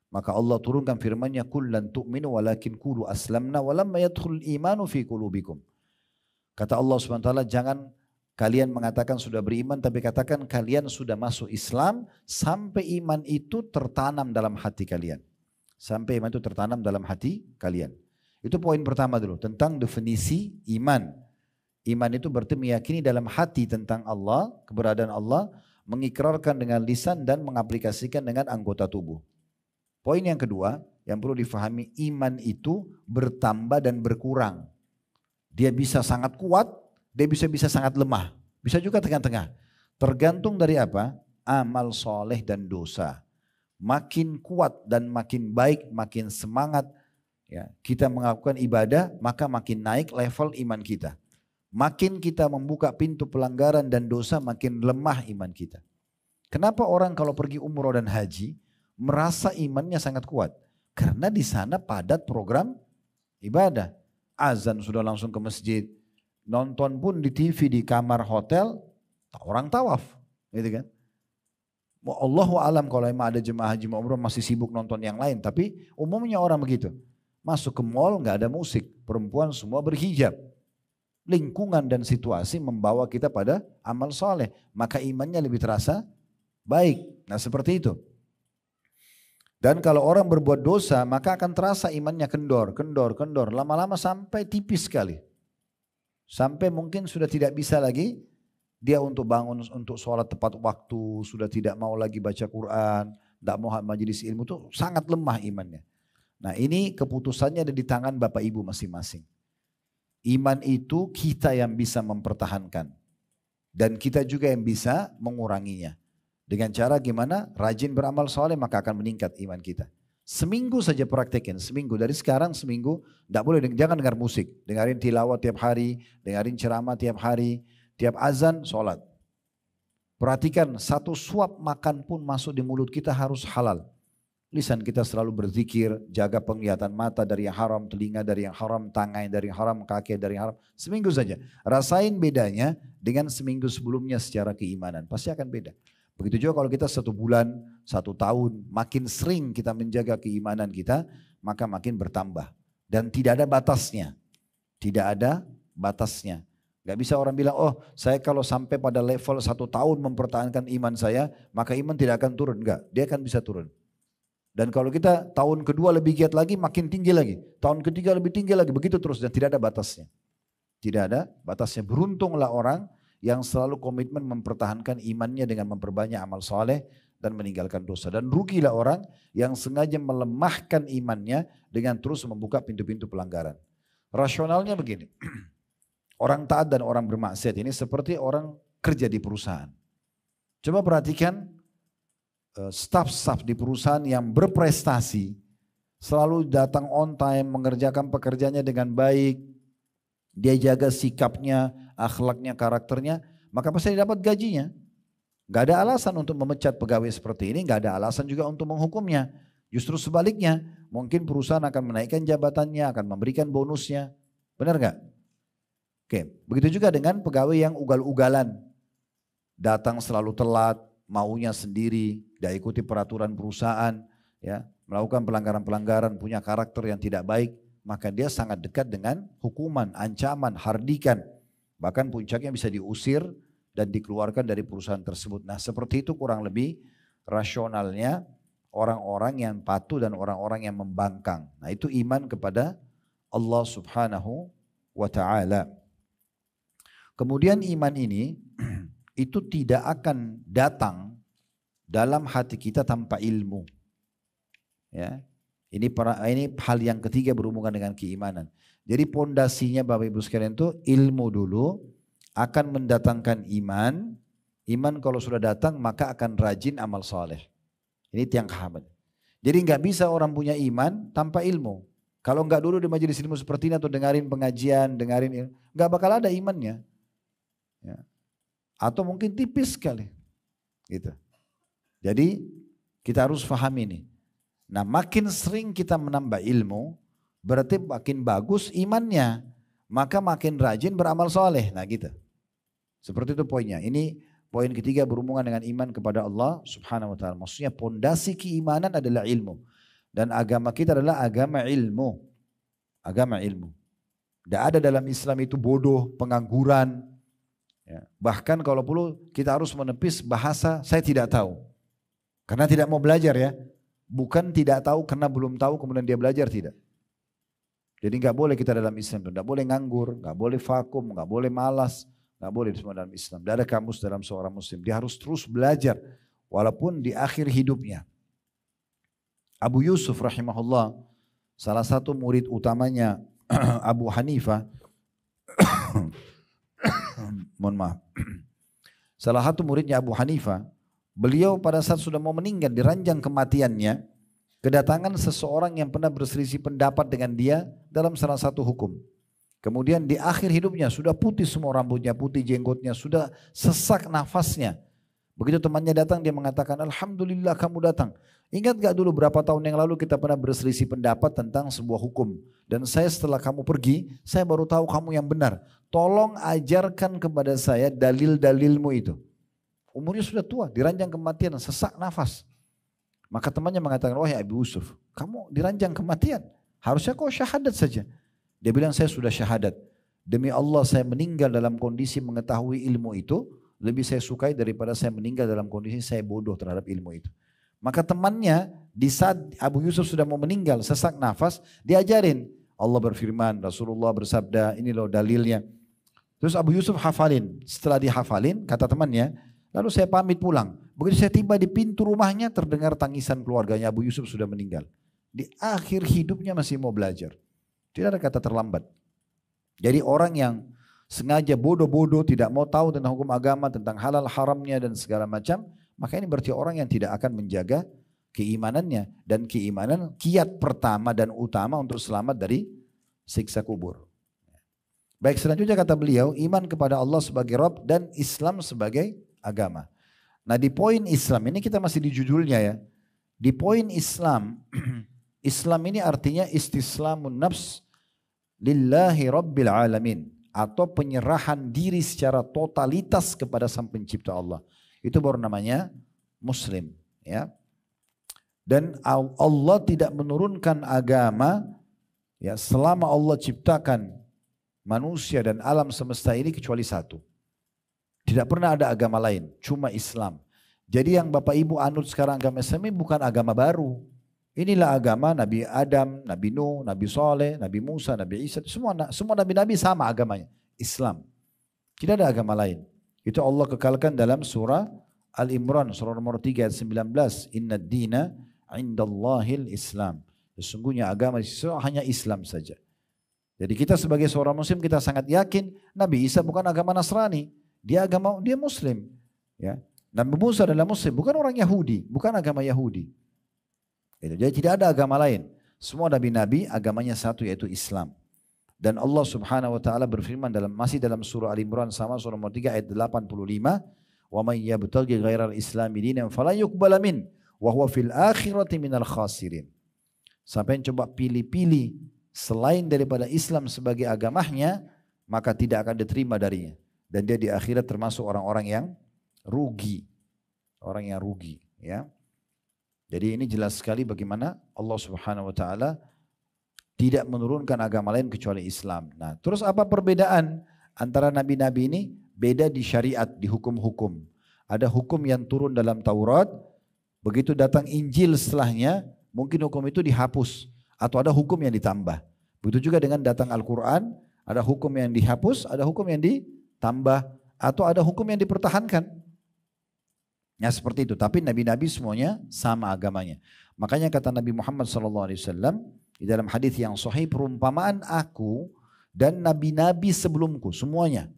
Maka Allah turunkan firman-Nya, "Qul lan tu'minu walakin qulu aslamna walamma yadkhulul imanu fi qulubikum." Kata Allah Subhanahu wa taala, jangan kalian mengatakan sudah beriman, tapi katakan kalian sudah masuk Islam sampai iman itu tertanam dalam hati kalian. Sampai iman itu tertanam dalam hati kalian. Itu poin pertama dulu tentang definisi iman. Iman itu berarti meyakini dalam hati tentang Allah, keberadaan Allah, mengikrarkan dengan lisan dan mengaplikasikan dengan anggota tubuh. Poin yang kedua yang perlu difahami, iman itu bertambah dan berkurang. Dia bisa sangat kuat, dia bisa sangat lemah, bisa juga tengah-tengah. Tergantung dari apa? Amal soleh dan dosa. Makin kuat dan makin baik, makin semangat ya, kita melakukan ibadah, maka makin naik level iman kita. Makin kita membuka pintu pelanggaran dan dosa, makin lemah iman kita. Kenapa orang kalau pergi umroh dan haji merasa imannya sangat kuat? Karena di sana padat program ibadah. azan sudah langsung ke masjid. Nonton pun di TV di kamar hotel, orang tawaf, gitu kan. Allahu alam kalau emang ada jemaah haji umroh masih sibuk nonton yang lain, tapi umumnya orang begitu. Masuk ke mall nggak ada musik, perempuan semua berhijab. Lingkungan dan situasi membawa kita pada amal soleh, maka imannya lebih terasa baik. Nah seperti itu. Dan kalau orang berbuat dosa, maka akan terasa imannya kendor. Lama-lama sampai tipis sekali. Sampai mungkin sudah tidak bisa lagi dia untuk bangun, untuk sholat tepat waktu, sudah tidak mau lagi baca Quran, tidak mau majelis ilmu, itu sangat lemah imannya. Nah ini keputusannya ada di tangan Bapak Ibu masing-masing. Iman itu kita yang bisa mempertahankan. Dan kita juga yang bisa menguranginya. Dengan cara gimana? Rajin beramal soleh maka akan meningkat iman kita. Seminggu saja praktekin, seminggu. Dari sekarang seminggu, jangan dengar musik. Dengarin tilawat tiap hari, dengarin ceramah tiap hari, tiap azan sholat. Perhatikan satu suap makan pun masuk di mulut kita harus halal. Lisan kita selalu berzikir, jaga penglihatan mata dari yang haram, telinga dari yang haram, tangan dari yang haram, kaki dari yang haram. Seminggu saja. Rasain bedanya dengan seminggu sebelumnya secara keimanan. Pasti akan beda. Begitu juga kalau kita 1 bulan, 1 tahun, makin sering kita menjaga keimanan kita, maka makin bertambah. Dan tidak ada batasnya. Tidak ada batasnya. Gak bisa orang bilang, oh saya kalau sampai pada level 1 tahun mempertahankan iman saya, maka iman tidak akan turun. Enggak, dia akan bisa turun. Dan kalau kita tahun kedua lebih giat lagi, makin tinggi lagi. Tahun ketiga lebih tinggi lagi, begitu terus dan tidak ada batasnya. Tidak ada batasnya. Beruntunglah orang yang selalu komitmen mempertahankan imannya dengan memperbanyak amal soleh dan meninggalkan dosa. Dan rugilah orang yang sengaja melemahkan imannya dengan terus membuka pintu-pintu pelanggaran. Rasionalnya begini, orang taat dan orang bermaksiat ini seperti orang kerja di perusahaan. Coba perhatikan staf-staf di perusahaan yang berprestasi, selalu datang on time, mengerjakan pekerjaannya dengan baik, dia jaga sikapnya, akhlaknya, karakternya, maka pasti dapat gajinya. Gak ada alasan untuk memecat pegawai seperti ini, gak ada alasan juga untuk menghukumnya. Justru sebaliknya, mungkin perusahaan akan menaikkan jabatannya, akan memberikan bonusnya. Benar gak? Oke, begitu juga dengan pegawai yang ugal-ugalan. Datang selalu telat, maunya sendiri, tidak ikuti peraturan perusahaan, ya, melakukan pelanggaran-pelanggaran, punya karakter yang tidak baik, maka dia sangat dekat dengan hukuman, ancaman, hardikan. Bahkan puncaknya bisa diusir dan dikeluarkan dari perusahaan tersebut. Nah seperti itu kurang lebih rasionalnya orang-orang yang patuh dan orang-orang yang membangkang. Nah itu iman kepada Allah subhanahu wa ta'ala. Kemudian iman ini itu tidak akan datang dalam hati kita tanpa ilmu. Ya. Ini hal yang ketiga berhubungan dengan keimanan. Jadi pondasinya Bapak Ibu sekalian itu ilmu dulu akan mendatangkan iman. Iman kalau sudah datang maka akan rajin amal soleh. Ini tiang Hamad. Jadi nggak bisa orang punya iman tanpa ilmu. Kalau nggak dulu di majelis ilmu seperti ini atau dengarin pengajian, nggak bakal ada imannya. Ya. Atau mungkin tipis sekali. Gitu. Jadi kita harus paham ini. Nah makin sering kita menambah ilmu, berarti makin bagus imannya. Maka makin rajin beramal soleh. Nah gitu. Seperti itu poinnya. Ini poin ketiga berhubungan dengan iman kepada Allah subhanahu wa ta'ala. Maksudnya pondasi keimanan adalah ilmu. Dan agama kita adalah agama ilmu. Agama ilmu. Tidak ada dalam Islam itu bodoh, pengangguran. Ya. Bahkan kalau perlu kita harus menepis bahasa saya tidak tahu. Karena tidak mau belajar ya. Bukan tidak tahu karena belum tahu kemudian dia belajar, tidak. Jadi nggak boleh kita dalam Islam itu, nggak boleh nganggur, nggak boleh vakum, nggak boleh malas, nggak boleh semua dalam Islam. Tidak ada kamus dalam seorang Muslim. Dia harus terus belajar walaupun di akhir hidupnya. Abu Yusuf rahimahullah, salah satu murid utamanya Abu Hanifah, mohon maaf, salah satu muridnya Abu Hanifah. Beliau pada saat sudah mau meninggal di ranjang kematiannya, kedatangan seseorang yang pernah berselisih pendapat dengan dia dalam salah satu hukum. Kemudian di akhir hidupnya sudah putih semua rambutnya, putih jenggotnya, sudah sesak nafasnya. Begitu temannya datang dia mengatakan, Alhamdulillah kamu datang. Ingat gak dulu berapa tahun yang lalu kita pernah berselisih pendapat tentang sebuah hukum. Dan saya setelah kamu pergi, saya baru tahu kamu yang benar. Tolong ajarkan kepada saya dalil-dalilmu itu. Umurnya sudah tua, diranjang kematian, sesak nafas. Maka temannya mengatakan, wahai Abu Yusuf, kamu diranjang kematian. Harusnya kau syahadat saja. Dia bilang, saya sudah syahadat. Demi Allah saya meninggal dalam kondisi mengetahui ilmu itu. Lebih saya sukai daripada saya meninggal dalam kondisi saya bodoh terhadap ilmu itu. Maka temannya di saat Abu Yusuf sudah mau meninggal, sesak nafas, diajarin. Allah berfirman, Rasulullah bersabda, ini loh dalilnya. Terus Abu Yusuf hafalin. Setelah dihafalin, kata temannya, lalu saya pamit pulang. Begitu saya tiba di pintu rumahnya, terdengar tangisan keluarganya, Abu Yusuf sudah meninggal. Di akhir hidupnya masih mau belajar. Tidak ada kata terlambat. Jadi orang yang sengaja bodoh-bodoh, tidak mau tahu tentang hukum agama, tentang halal haramnya dan segala macam, maka ini berarti orang yang tidak akan menjaga keimanannya. Dan keimanan kiat pertama dan utama untuk selamat dari siksa kubur. Baik, selanjutnya kata beliau, iman kepada Allah sebagai Rabb dan Islam sebagai agama. Nah di poin Islam, ini kita masih di judulnya ya. Di poin Islam, Islam ini artinya istislamun nafs lillahi rabbil alamin. Atau penyerahan diri secara totalitas kepada Sang Pencipta Allah. Itu baru namanya Muslim. Ya. Dan Allah tidak menurunkan agama ya, selama Allah ciptakan manusia dan alam semesta ini kecuali satu. Tidak pernah ada agama lain, cuma Islam. Jadi yang Bapak Ibu anut sekarang agama Islam ini bukan agama baru. Inilah agama Nabi Adam, Nabi Nuh, Nabi Saleh, Nabi Musa, Nabi Isa. Semua Nabi-Nabi sama agamanya. Islam. Tidak ada agama lain. Itu Allah kekalkan dalam surah Al-Imran. Surah nomor 3 ayat 19. Inna dina indallahil Islam. Sesungguhnya agama hanya Islam saja. Jadi kita sebagai seorang muslim kita sangat yakin Nabi Isa bukan agama Nasrani. Dia Muslim. Ya. Nabi Musa adalah Muslim. Bukan orang Yahudi. Bukan agama Yahudi. Jadi tidak ada agama lain. Semua nabi-nabi agamanya satu yaitu Islam. Dan Allah Subhanahu wa taala berfirman masih dalam surah Al-Imran sama surah nomor 3 ayat 85, "Wa may yabtaghi ghairal islami dinan fala yuqbala min wa huwa fil akhirati minal khasirin." Sampai coba pilih-pilih selain daripada Islam sebagai agamanya, maka tidak akan diterima darinya. Dan dia di akhirat termasuk orang-orang yang rugi. Orang yang rugi, ya. Jadi ini jelas sekali bagaimana Allah Subhanahu wa taala tidak menurunkan agama lain kecuali Islam. Nah, terus apa perbedaan antara nabi-nabi ini? Beda di syariat, di hukum-hukum. Ada hukum yang turun dalam Taurat, begitu datang Injil setelahnya, mungkin hukum itu dihapus atau ada hukum yang ditambah. Begitu juga dengan datang Al-Quran, ada hukum yang dihapus, ada hukum yang ditambah atau ada hukum yang dipertahankan. Ya seperti itu, tapi nabi-nabi semuanya sama agamanya. Makanya kata Nabi Muhammad SAW di dalam hadis yang sahih, perumpamaan aku dan nabi-nabi sebelumku semuanya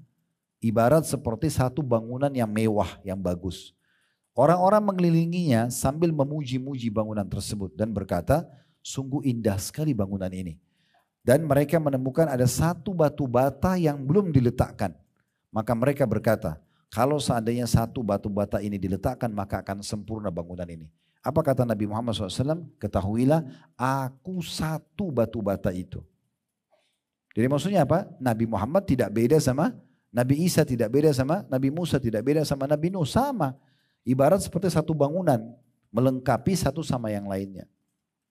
ibarat seperti satu bangunan yang mewah, yang bagus. Orang-orang mengelilinginya sambil memuji-muji bangunan tersebut dan berkata, sungguh indah sekali bangunan ini. Dan mereka menemukan ada satu batu bata yang belum diletakkan. Maka mereka berkata, kalau seandainya satu batu bata ini diletakkan maka akan sempurna bangunan ini. Apa kata Nabi Muhammad SAW? Ketahuilah aku satu batu bata itu. Jadi maksudnya apa? Nabi Muhammad tidak beda sama Nabi Isa, tidak beda sama Nabi Musa, tidak beda sama Nabi Nuh. Sama. Ibarat seperti satu bangunan melengkapi satu sama yang lainnya.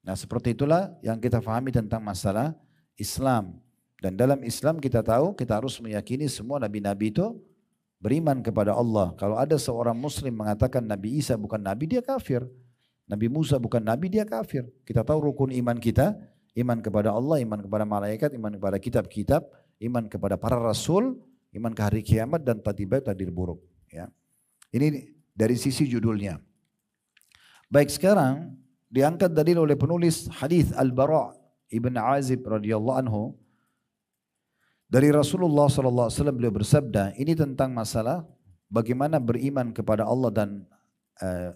Nah seperti itulah yang kita fahami tentang masalah Islam. Dan dalam Islam kita tahu kita harus meyakini semua nabi-nabi itu beriman kepada Allah. Kalau ada seorang muslim mengatakan Nabi Isa bukan Nabi, dia kafir. Nabi Musa bukan Nabi, dia kafir. Kita tahu rukun iman kita, iman kepada Allah, iman kepada malaikat, iman kepada kitab-kitab, iman kepada para rasul, iman ke hari kiamat dan takdir buruk. Ya. Ini dari sisi judulnya. Baik, sekarang diangkat dalil oleh penulis hadis Al-Bara' Ibn Azib radhiyallahu anhu. Dari Rasulullah SAW beliau bersabda, ini tentang masalah bagaimana beriman kepada Allah dan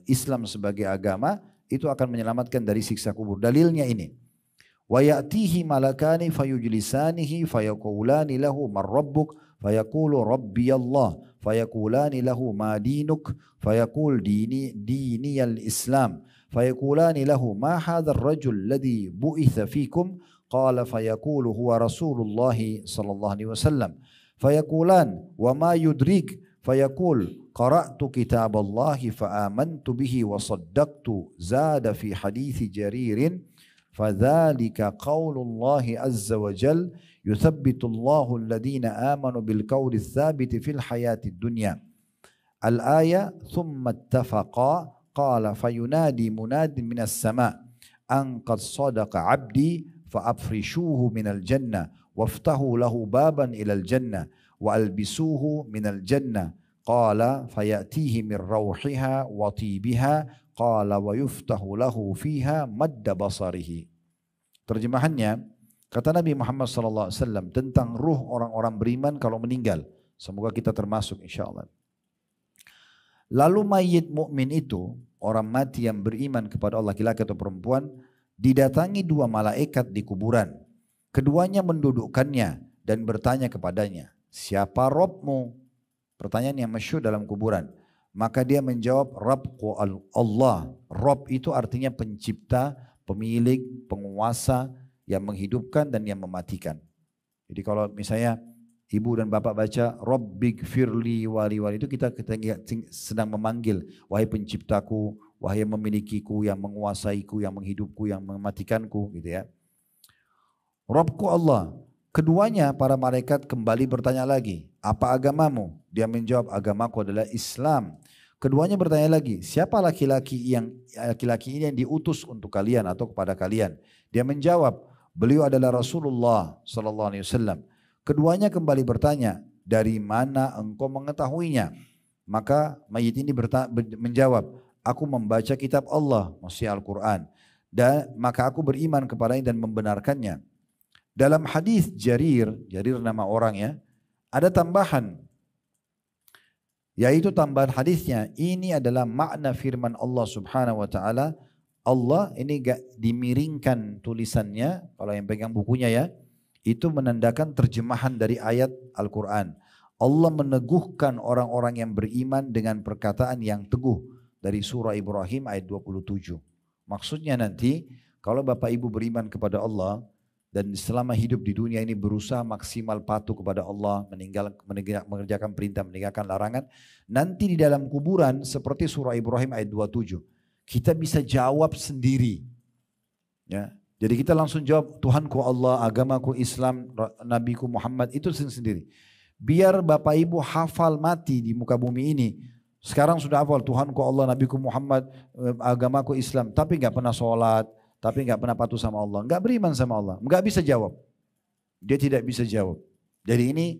Islam sebagai agama, itu akan menyelamatkan dari siksa kubur. Dalilnya ini, wa ya'tihi malakani fayujlisanihi fayaqulani lahu man rabbuk fayaqulu rabbi Allah, fayaqulani lahu ma dinuk, fayaqul dini al-Islam, fayaqulani lahu ma hadha ar-rajul alladhi bu'itha fikum, qala fayaqulu huwa Rasulullah sallallahu alaihi wasallam, fayaqulan wa ma yudrik, fayaqul qara'tu kitab Allah fa amantu bihi wa saddaqtu, zada fi hadithi Jaririn, fadzalika qaulullahi azza wa jal, yuthabbitu Allahu alladhina amanu bil qawli tsabiti fil hayatid dunya. Al-aya thumma ittafaqa qala fayunadi munadin minas sama' an qad sadaqa 'abdi fa afrishuhu minal jannah waftahu lahu baban ilal jannah wa albisuhu minal jannah. Qala fayatihi min rawhiha wa tibiha, qala wa yuftahu lahu fiha madda basarihi. Terjemahannya, kata Nabi Muhammad SAW tentang ruh orang-orang beriman kalau meninggal. Semoga kita termasuk insyaAllah. Lalu mayit mukmin itu, orang mati yang beriman kepada Allah, laki-laki atau perempuan, didatangi dua malaikat di kuburan. Keduanya mendudukkannya dan bertanya kepadanya, siapa Rabbmu? Pertanyaan yang masyhur dalam kuburan. Maka dia menjawab, Rabbku Allah. Rabb itu artinya pencipta, pemilik, penguasa yang menghidupkan dan yang mematikan. Jadi kalau misalnya ibu dan bapak baca Rabbighfirli wali itu kita sedang memanggil, wahai penciptaku, wahai yang memilikiku, yang menguasaiku, yang menghidupku, yang mematikanku, gitu ya. Rabbku Allah. Keduanya para malaikat kembali bertanya lagi, apa agamamu? Dia menjawab, agamaku adalah Islam. Keduanya bertanya lagi, siapa laki-laki ini yang diutus untuk kalian atau kepada kalian? Dia menjawab, beliau adalah Rasulullah sallallahu alaihi wasallam. Keduanya kembali bertanya, dari mana engkau mengetahuinya? Maka mayit ini menjawab, aku membaca kitab Allah, maksudnya Al-Quran, dan maka aku beriman kepadanya dan membenarkannya. Dalam hadis Jarir nama orang ya, ada tambahan, yaitu tambahan hadisnya, ini adalah makna firman Allah subhanahu wa ta'ala. Allah ini gak dimiringkan tulisannya, kalau yang pegang bukunya ya, itu menandakan terjemahan dari ayat Al-Quran. Allah meneguhkan orang-orang yang beriman dengan perkataan yang teguh dari surah Ibrahim ayat 27. Maksudnya nanti kalau Bapak Ibu beriman kepada Allah dan selama hidup di dunia ini berusaha maksimal patuh kepada Allah, mengerjakan perintah, meninggalkan larangan, nanti di dalam kuburan seperti surah Ibrahim ayat 27, kita bisa jawab sendiri. Ya. Jadi kita langsung jawab, Tuhanku Allah, agamaku Islam, Nabiku Muhammad, itu sendiri. Biar Bapak Ibu hafal mati di muka bumi ini, sekarang sudah hafal Tuhanku Allah, Nabiku Muhammad, agamaku Islam, tapi nggak pernah sholat, tapi nggak pernah patuh sama Allah, nggak beriman sama Allah, nggak bisa jawab. Dia tidak bisa jawab. Jadi ini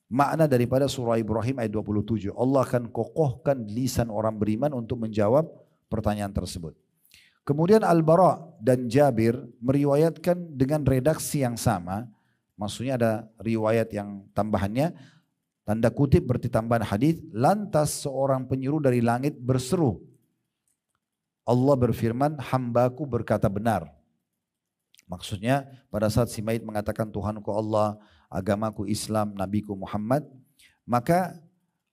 makna daripada surah Ibrahim ayat 27. Allah akan kokohkan lisan orang beriman untuk menjawab pertanyaan tersebut. Kemudian Al-Bara dan Jabir meriwayatkan dengan redaksi yang sama. Maksudnya ada riwayat yang tambahannya, tanda kutip berarti tambahan hadis. Lantas seorang penyeru dari langit berseru, Allah berfirman, hambaku berkata benar. Maksudnya pada saat si mayit mengatakan Tuhanku Allah, agamaku Islam, Nabiku Muhammad, maka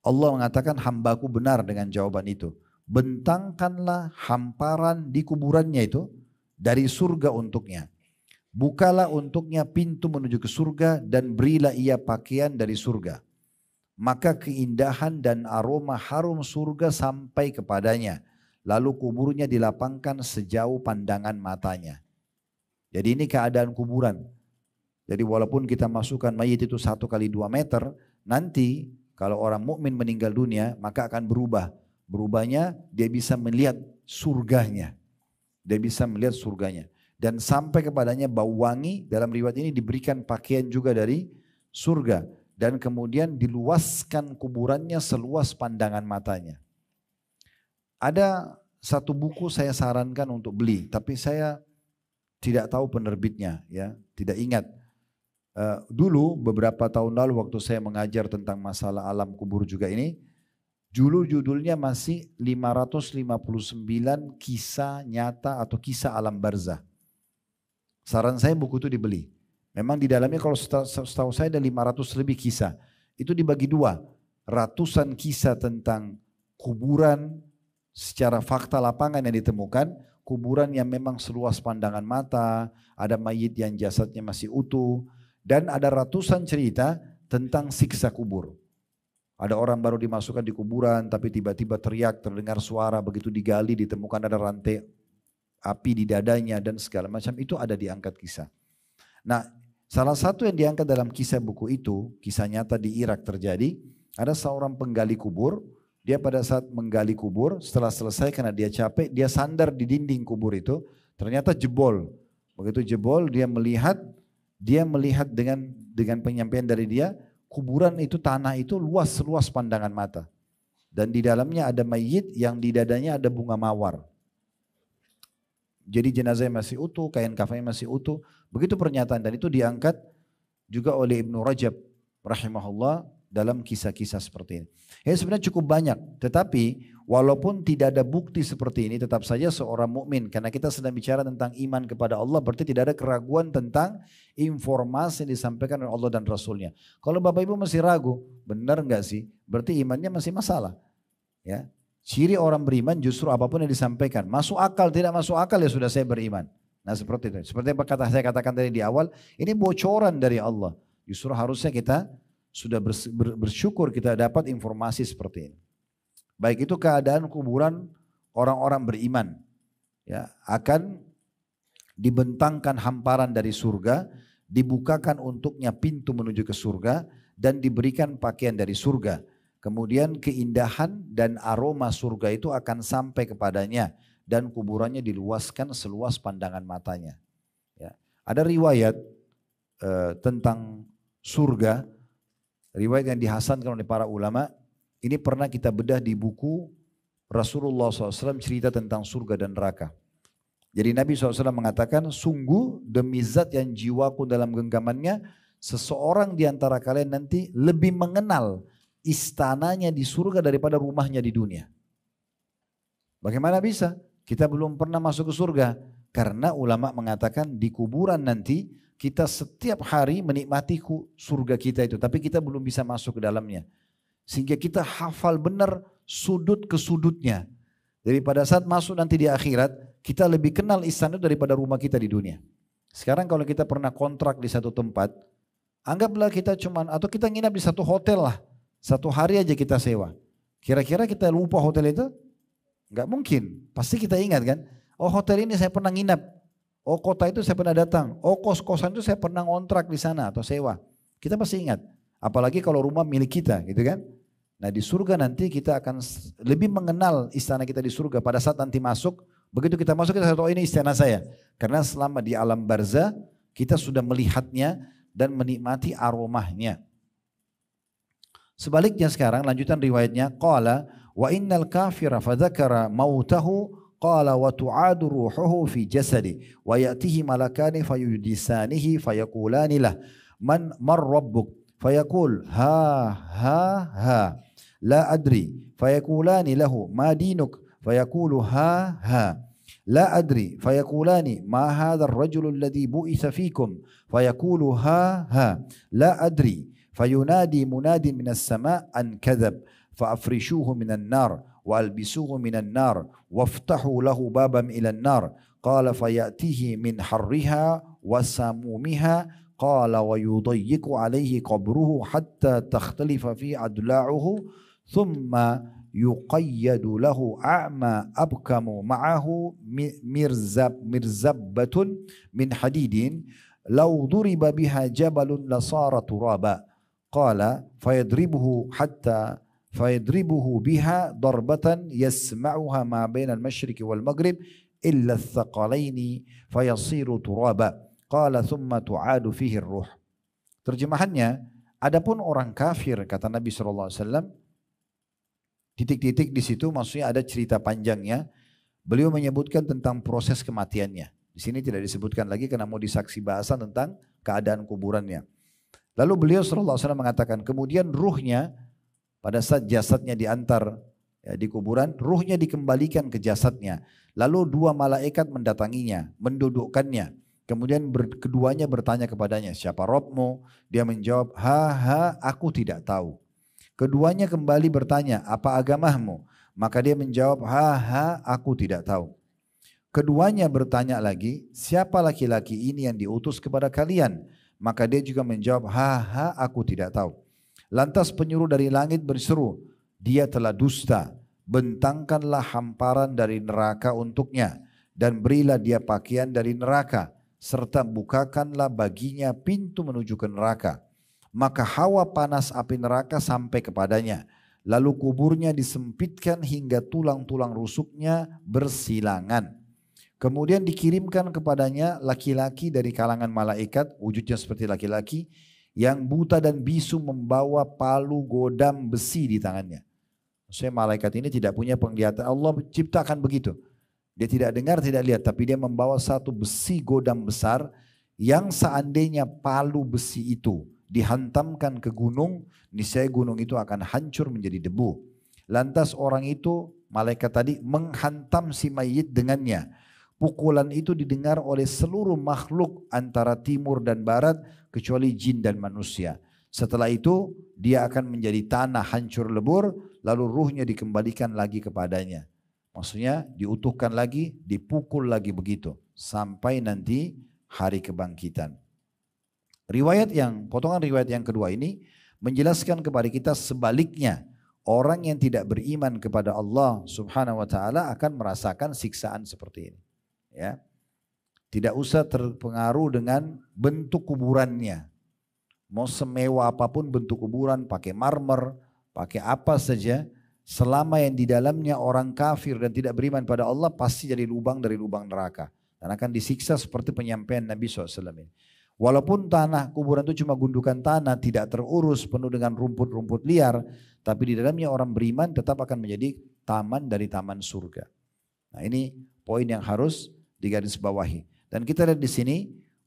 Allah mengatakan hambaku benar dengan jawaban itu. Bentangkanlah hamparan di kuburannya itu dari surga untuknya. Bukalah untuknya pintu menuju ke surga dan berilah ia pakaian dari surga. Maka keindahan dan aroma harum surga sampai kepadanya. Lalu kuburnya dilapangkan sejauh pandangan matanya. Jadi ini keadaan kuburan. Jadi walaupun kita masukkan mayit itu 1 kali 2 meter, nanti kalau orang mukmin meninggal dunia maka akan berubah. Berubahnya dia bisa melihat surganya. Dia bisa melihat surganya. Dan sampai kepadanya bau wangi, dalam riwayat ini diberikan pakaian juga dari surga. Dan kemudian diluaskan kuburannya seluas pandangan matanya. Ada satu buku saya sarankan untuk beli, tapi saya tidak tahu penerbitnya, ya, tidak ingat. Dulu beberapa tahun lalu waktu saya mengajar tentang masalah alam kubur juga ini, judulnya masih 559 kisah nyata atau kisah alam barzah. Saran saya buku itu dibeli. Memang di dalamnya kalau setahu saya ada 500 lebih kisah. itu dibagi dua. Ratusan kisah tentang kuburan secara fakta lapangan yang ditemukan, kuburan yang memang seluas pandangan mata, ada mayit yang jasadnya masih utuh, dan ada ratusan cerita tentang siksa kubur. Ada orang baru dimasukkan di kuburan tapi tiba-tiba teriak, terdengar suara, begitu digali ditemukan ada rantai api di dadanya dan segala macam, itu ada diangkat kisah. Nah, salah satu yang diangkat dalam kisah buku itu, kisah nyata di Irak terjadi, ada seorang penggali kubur, dia pada saat menggali kubur, setelah selesai karena dia capek, dia sandar di dinding kubur itu, ternyata jebol. Begitu jebol dia melihat dengan penyampaian dari dia, kuburan itu, tanah itu luas seluas pandangan mata. Dan di dalamnya ada mayit yang di dadanya ada bunga mawar. Jadi jenazahnya masih utuh, kain kafannya masih utuh. Begitu pernyataan, dan itu diangkat juga oleh Ibnu Rajab rahimahullah dalam kisah-kisah seperti ini. Ya sebenarnya cukup banyak, tetapi walaupun tidak ada bukti seperti ini, tetap saja seorang mukmin, karena kita sedang bicara tentang iman kepada Allah, berarti tidak ada keraguan tentang informasi yang disampaikan oleh Allah dan Rasulnya. Kalau Bapak Ibu masih ragu, benar enggak sih? Berarti imannya masih masalah. Ya, ciri orang beriman justru apapun yang disampaikan, masuk akal, tidak masuk akal ya sudah saya beriman. Nah seperti itu. Seperti yang saya katakan tadi di awal, ini bocoran dari Allah. Justru harusnya kita sudah bersyukur kita dapat informasi seperti ini. Baik itu keadaan kuburan orang-orang beriman, ya, akan dibentangkan hamparan dari surga, dibukakan untuknya pintu menuju ke surga, dan diberikan pakaian dari surga. Kemudian keindahan dan aroma surga itu akan sampai kepadanya, dan kuburannya diluaskan seluas pandangan matanya. Ya. Ada riwayat tentang surga, riwayat yang dihasankan oleh para ulama, ini pernah kita bedah di buku Rasulullah SAW cerita tentang surga dan neraka. Jadi Nabi SAW mengatakan, sungguh demi zat yang jiwaku dalam genggamannya, seseorang di antara kalian nanti lebih mengenal istananya di surga daripada rumahnya di dunia. Bagaimana bisa? Kita belum pernah masuk ke surga. Karena ulama mengatakan di kuburan nanti kita setiap hari menikmati surga kita itu, tapi kita belum bisa masuk ke dalamnya. Sehingga kita hafal benar sudut ke sudutnya. Jadi pada saat masuk nanti di akhirat, kita lebih kenal istana daripada rumah kita di dunia. Sekarang kalau kita pernah kontrak di satu tempat, anggaplah kita atau kita nginap di satu hotel lah. Satu hari aja kita sewa. Kira-kira kita lupa hotel itu? Enggak mungkin. Pasti kita ingat kan? Oh hotel ini saya pernah nginap. Oh kota itu saya pernah datang. Oh kos-kosan itu saya pernah ngontrak di sana atau sewa. Kita pasti ingat. Apalagi kalau rumah milik kita gitu kan. Nah di surga nanti kita akan lebih mengenal istana kita di surga. Pada saat nanti masuk, begitu kita masuk kita tahu ini istana saya. Karena selama di alam barzah kita sudah melihatnya dan menikmati aromahnya. Sebaliknya sekarang lanjutan riwayatnya. Qala wa innal kafira fadzakara mautahu qala wa tu'adu ruhuhu fi jasadi wa ya'tihi malakani fayudisanihi fayaqulani lah man rabbuk fayaqul ha la adri fayaqulani lahu ma dinuk fayaqulu ha la adri fayaqulani ma hadha ar-rajulu alladhi bu'itha fikum fayaqulu ha la adri fayunadi munadin minas sama' an kadhab fa'afrishuhu minan nar وألبسوه من النار وافتحوا له بابا إلى النار قال فيأتيه من حرها وسمومها قال ويضيق عليه قبره حتى تختلف فيه أضلاعه ثم يقيد له أعمى أبكم معه مرزبة من حديد لو ضرب بها جبل لصار ترابا قال فيضربه بها ضربة يسمعها ما بين المشرق والمغرب إلا الثقلين فيصير ترابا قال ثم تعاد فيه الروح. Terjemahannya, adapun orang kafir kata Nabi SAW, titik-titik di situ maksudnya ada cerita panjangnya. Beliau menyebutkan tentang proses kematiannya. Di sini tidak disebutkan lagi karena mau disaksi bahasan tentang keadaan kuburannya. Lalu beliau SAW mengatakan kemudian ruhnya pada saat jasadnya diantar di kuburan, ruhnya dikembalikan ke jasadnya. Lalu dua malaikat mendatanginya, mendudukkannya. Kemudian keduanya bertanya kepadanya, siapa Robmu? Dia menjawab, ha, aku tidak tahu. Keduanya kembali bertanya, apa agamamu? Maka dia menjawab, ha, aku tidak tahu. Keduanya bertanya lagi, siapa laki-laki ini yang diutus kepada kalian? Maka dia juga menjawab, ha, aku tidak tahu. Lantas penyuruh dari langit berseru, dia telah dusta, bentangkanlah hamparan dari neraka untuknya, dan berilah dia pakaian dari neraka, serta bukakanlah baginya pintu menuju ke neraka. Maka hawa panas api neraka sampai kepadanya, lalu kuburnya disempitkan hingga tulang-tulang rusuknya bersilangan. Kemudian dikirimkan kepadanya laki-laki dari kalangan malaikat, wujudnya seperti laki-laki, yang buta dan bisu membawa palu godam besi di tangannya. Maksudnya malaikat ini tidak punya penglihatan, Allah ciptakan begitu. Dia tidak dengar, tidak lihat, tapi dia membawa satu besi godam besar yang seandainya palu besi itu dihantamkan ke gunung, niscaya gunung itu akan hancur menjadi debu. Lantas orang itu, malaikat tadi, menghantam si mayit dengannya. Pukulan itu didengar oleh seluruh makhluk antara timur dan barat kecuali jin dan manusia. Setelah itu dia akan menjadi tanah hancur lebur, lalu ruhnya dikembalikan lagi kepadanya. Maksudnya diutuhkan lagi, dipukul lagi begitu sampai nanti hari kebangkitan. Potongan riwayat yang kedua ini menjelaskan kepada kita sebaliknya, orang yang tidak beriman kepada Allah Subhanahu wa taala akan merasakan siksaan seperti ini. Ya. Tidak usah terpengaruh dengan bentuk kuburannya. Mau semewah apapun bentuk kuburan, pakai marmer, pakai apa saja, selama yang di dalamnya orang kafir dan tidak beriman pada Allah, pasti jadi lubang dari lubang neraka. Dan akan disiksa seperti penyampaian Nabi SAW ini. Walaupun tanah kuburan itu cuma gundukan tanah, tidak terurus, penuh dengan rumput-rumput liar, tapi di dalamnya orang beriman tetap akan menjadi taman dari taman surga. Nah ini poin yang harus digarisbawahi. Dan kita lihat di sini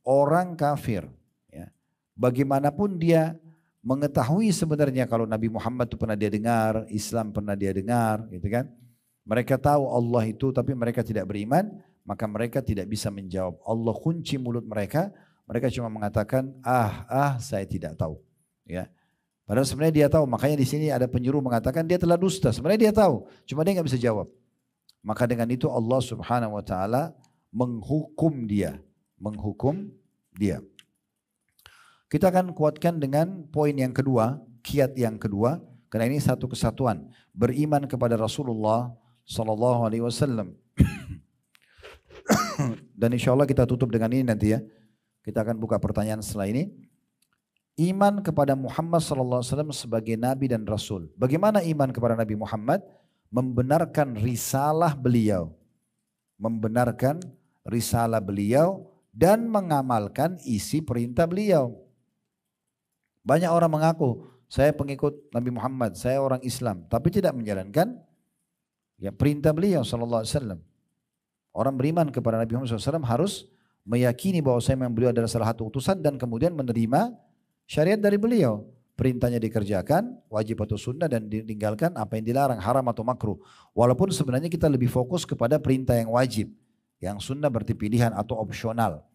orang kafir, ya, bagaimanapun dia mengetahui sebenarnya kalau Nabi Muhammad itu pernah dia dengar, Islam pernah dia dengar, gitu kan? Mereka tahu Allah itu, tapi mereka tidak beriman, maka mereka tidak bisa menjawab. Allah kunci mulut mereka, mereka cuma mengatakan saya tidak tahu, ya. Padahal sebenarnya dia tahu. Makanya di sini ada penyuruh mengatakan dia telah dusta. Sebenarnya dia tahu, cuma dia nggak bisa jawab. Maka dengan itu Allah Subhanahu wa taala menghukum dia. Kita akan kuatkan dengan poin yang kedua, kiat yang kedua, karena ini satu kesatuan, beriman kepada Rasulullah sallallahu alaihi wasallam. Dan insyaallah kita tutup dengan ini nanti ya. Kita akan buka pertanyaan setelah ini. Iman kepada Muhammad sallallahu alaihi wasallam sebagai nabi dan rasul. Bagaimana iman kepada Nabi Muhammad? Membenarkan risalah beliau. Membenarkan risalah beliau dan mengamalkan isi perintah beliau. Banyak orang mengaku, saya pengikut Nabi Muhammad, saya orang Islam, tapi tidak menjalankan ya perintah beliau sallallahu alaihi wasallam. Orang beriman kepada Nabi Muhammad SAW harus meyakini bahwa memang beliau adalah salah satu utusan dan kemudian menerima syariat dari beliau. Perintahnya dikerjakan, wajib atau sunnah, dan ditinggalkan apa yang dilarang, haram atau makruh. Walaupun sebenarnya kita lebih fokus kepada perintah yang wajib. Yang sunnah berarti pilihan atau opsional.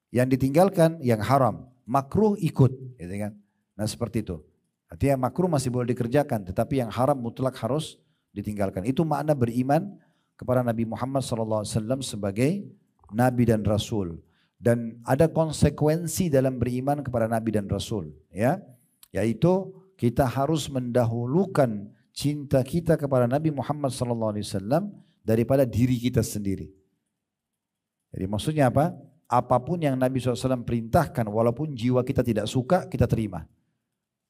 Yang ditinggalkan yang haram, makruh ikut, gitu kan? Nah seperti itu. Artinya makruh masih boleh dikerjakan, tetapi yang haram mutlak harus ditinggalkan. Itu makna beriman kepada Nabi Muhammad SAW sebagai Nabi dan Rasul. Dan ada konsekuensi dalam beriman kepada Nabi dan Rasul, ya, yaitu kita harus mendahulukan cinta kita kepada Nabi Muhammad SAW daripada diri kita sendiri. Jadi maksudnya apa? Apapun yang Nabi SAW perintahkan, walaupun jiwa kita tidak suka, kita terima.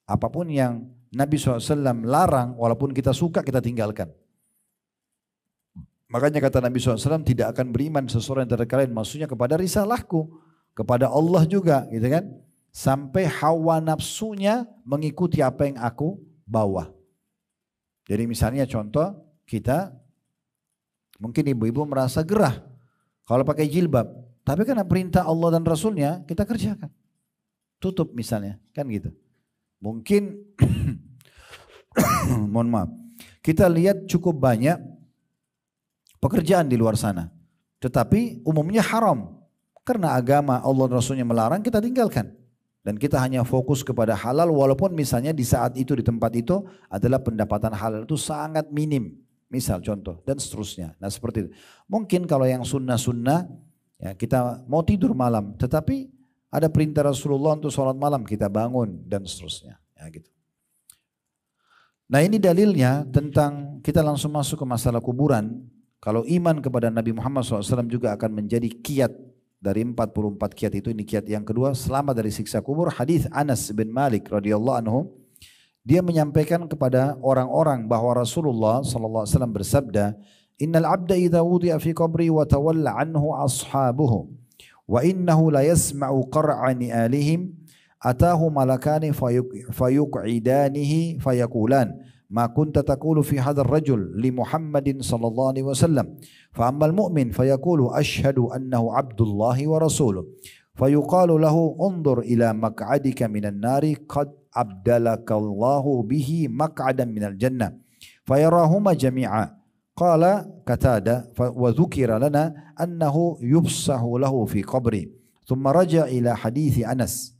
Apapun yang Nabi SAW larang, walaupun kita suka, kita tinggalkan. Makanya kata Nabi SAW, tidak akan beriman seseorang dari kalian, maksudnya kepada risalahku, kepada Allah juga, gitu kan? Sampai hawa nafsunya mengikuti apa yang aku bawa. Jadi misalnya contoh, kita mungkin ibu-ibu merasa gerah kalau pakai jilbab, tapi karena perintah Allah dan Rasulnya kita kerjakan. Tutup misalnya, kan gitu. Mungkin, mohon maaf, kita lihat cukup banyak pekerjaan di luar sana, tetapi umumnya haram. Karena agama Allah dan Rasulnya melarang, kita tinggalkan. Dan kita hanya fokus kepada halal walaupun misalnya di saat itu, di tempat itu adalah pendapatan halal itu sangat minim. Misal contoh dan seterusnya. Nah seperti itu. Mungkin kalau yang sunnah-sunnah ya kita mau tidur malam tetapi ada perintah Rasulullah untuk sholat malam kita bangun dan seterusnya. Ya gitu. Nah ini dalilnya tentang kita langsung masuk ke masalah kuburan. Kalau iman kepada Nabi Muhammad SAW juga akan menjadi kiat dari 44 kiat itu, ini kiat yang kedua, selamat dari siksa kubur. Hadis Anas bin Malik radhiyallahu anhu, dia menyampaikan kepada orang-orang bahwa Rasulullah sallallahu alaihi wasallam bersabda, "Innal 'abda idza wudi'a fi qabri wa tawalla anhu ashabuhu wa innahu la yasma'u qar'a ni'alihim atahu malakani fayuq'idanihi fayaqulan ma kunta taqulu fi hadzal rajul li Muhammadin sallallahu alaihi wasallam fa ammal mu'min fayaqulu asyhadu annahu abdullahi wa rasuluh fayuqalu lahu undur ila maq'adika minan nari qad abdalakallahu bihi maq'adan minal jannah fayarahuma jami'a qala Qatada wa dhukira lana annahu yufsahu lahu fi qabri thumma raja ila hadithi Anas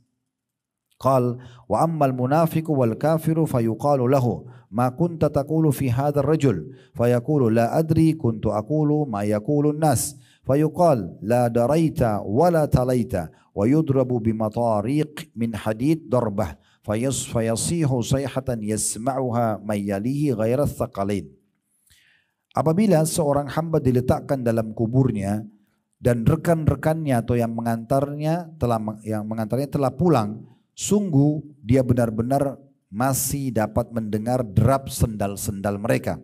قال وأما المنافق والكافر فيقال له ما كنت تقول في هذا الرجل فيقول لا أدري كنت أقول ما يقول الناس فيقال لا دريت ولا تليت ويضرب بمطاريق من حديد ضربه فيصيح صيحة يسمعها من يليه غير الثقلين. Apabila seorang hamba diletakkan dalam kuburnya dan rekan-rekannya atau yang mengantarnya telah pulang, sungguh dia benar-benar masih dapat mendengar derap sendal-sendal mereka.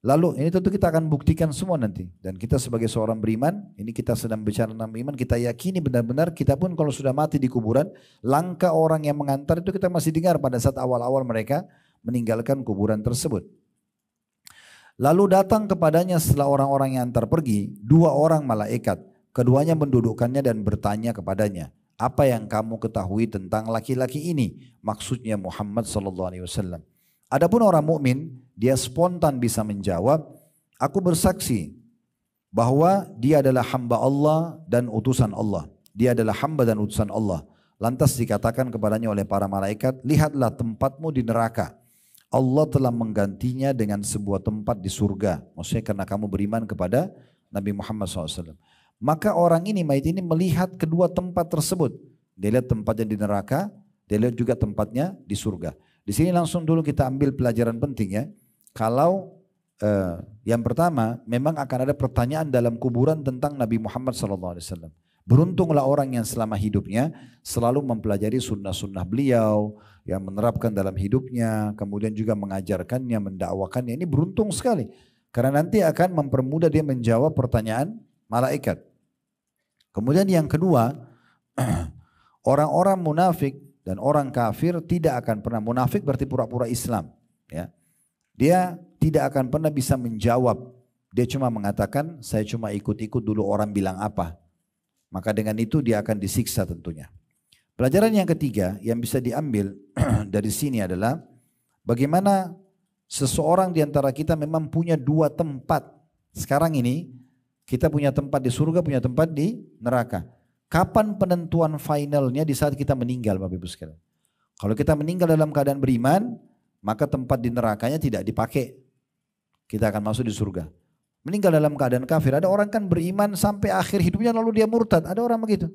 Lalu ini tentu kita akan buktikan semua nanti. Dan kita sebagai seorang beriman, ini kita sedang bicara tentang iman, kita yakini benar-benar kita pun kalau sudah mati di kuburan, langkah orang yang mengantar itu kita masih dengar pada saat awal-awal mereka meninggalkan kuburan tersebut. Lalu datang kepadanya setelah orang-orang yang antar pergi, dua orang malaikat. Keduanya mendudukkannya dan bertanya kepadanya, apa yang kamu ketahui tentang laki-laki ini? Maksudnya Muhammad sallallahu alaihi wasallam. Adapun orang mukmin, dia spontan bisa menjawab, aku bersaksi bahwa dia adalah hamba Allah dan utusan Allah. Dia adalah hamba dan utusan Allah. Lantas dikatakan kepadanya oleh para malaikat, lihatlah tempatmu di neraka. Allah telah menggantinya dengan sebuah tempat di surga. Maksudnya karena kamu beriman kepada Nabi Muhammad SAW. Maka orang ini, mayit ini melihat kedua tempat tersebut. Dia lihat tempatnya di neraka, dia lihat juga tempatnya di surga. Di sini langsung dulu kita ambil pelajaran penting ya. Kalau yang pertama, memang akan ada pertanyaan dalam kuburan tentang Nabi Muhammad SAW. Beruntunglah orang yang selama hidupnya selalu mempelajari sunnah-sunnah beliau, yang menerapkan dalam hidupnya, kemudian juga mengajarkannya, mendakwakannya. Ini beruntung sekali. Karena nanti akan mempermudah dia menjawab pertanyaan malaikat. Kemudian yang kedua, orang-orang munafik dan orang kafir tidak akan pernah, munafik berarti pura-pura Islam, ya. Dia tidak akan pernah bisa menjawab. Dia cuma mengatakan, saya cuma ikut-ikut dulu orang bilang apa. Maka dengan itu dia akan disiksa tentunya. Pelajaran yang ketiga yang bisa diambil dari sini adalah bagaimana seseorang di antara kita memang punya dua tempat. Sekarang ini kita punya tempat di surga, punya tempat di neraka. Kapan penentuan finalnya? Di saat kita meninggal, Bapak Ibu sekalian. Kalau kita meninggal dalam keadaan beriman, maka tempat di nerakanya tidak dipakai. Kita akan masuk di surga. Meninggal dalam keadaan kafir. Ada orang kan beriman sampai akhir hidupnya lalu dia murtad. Ada orang begitu.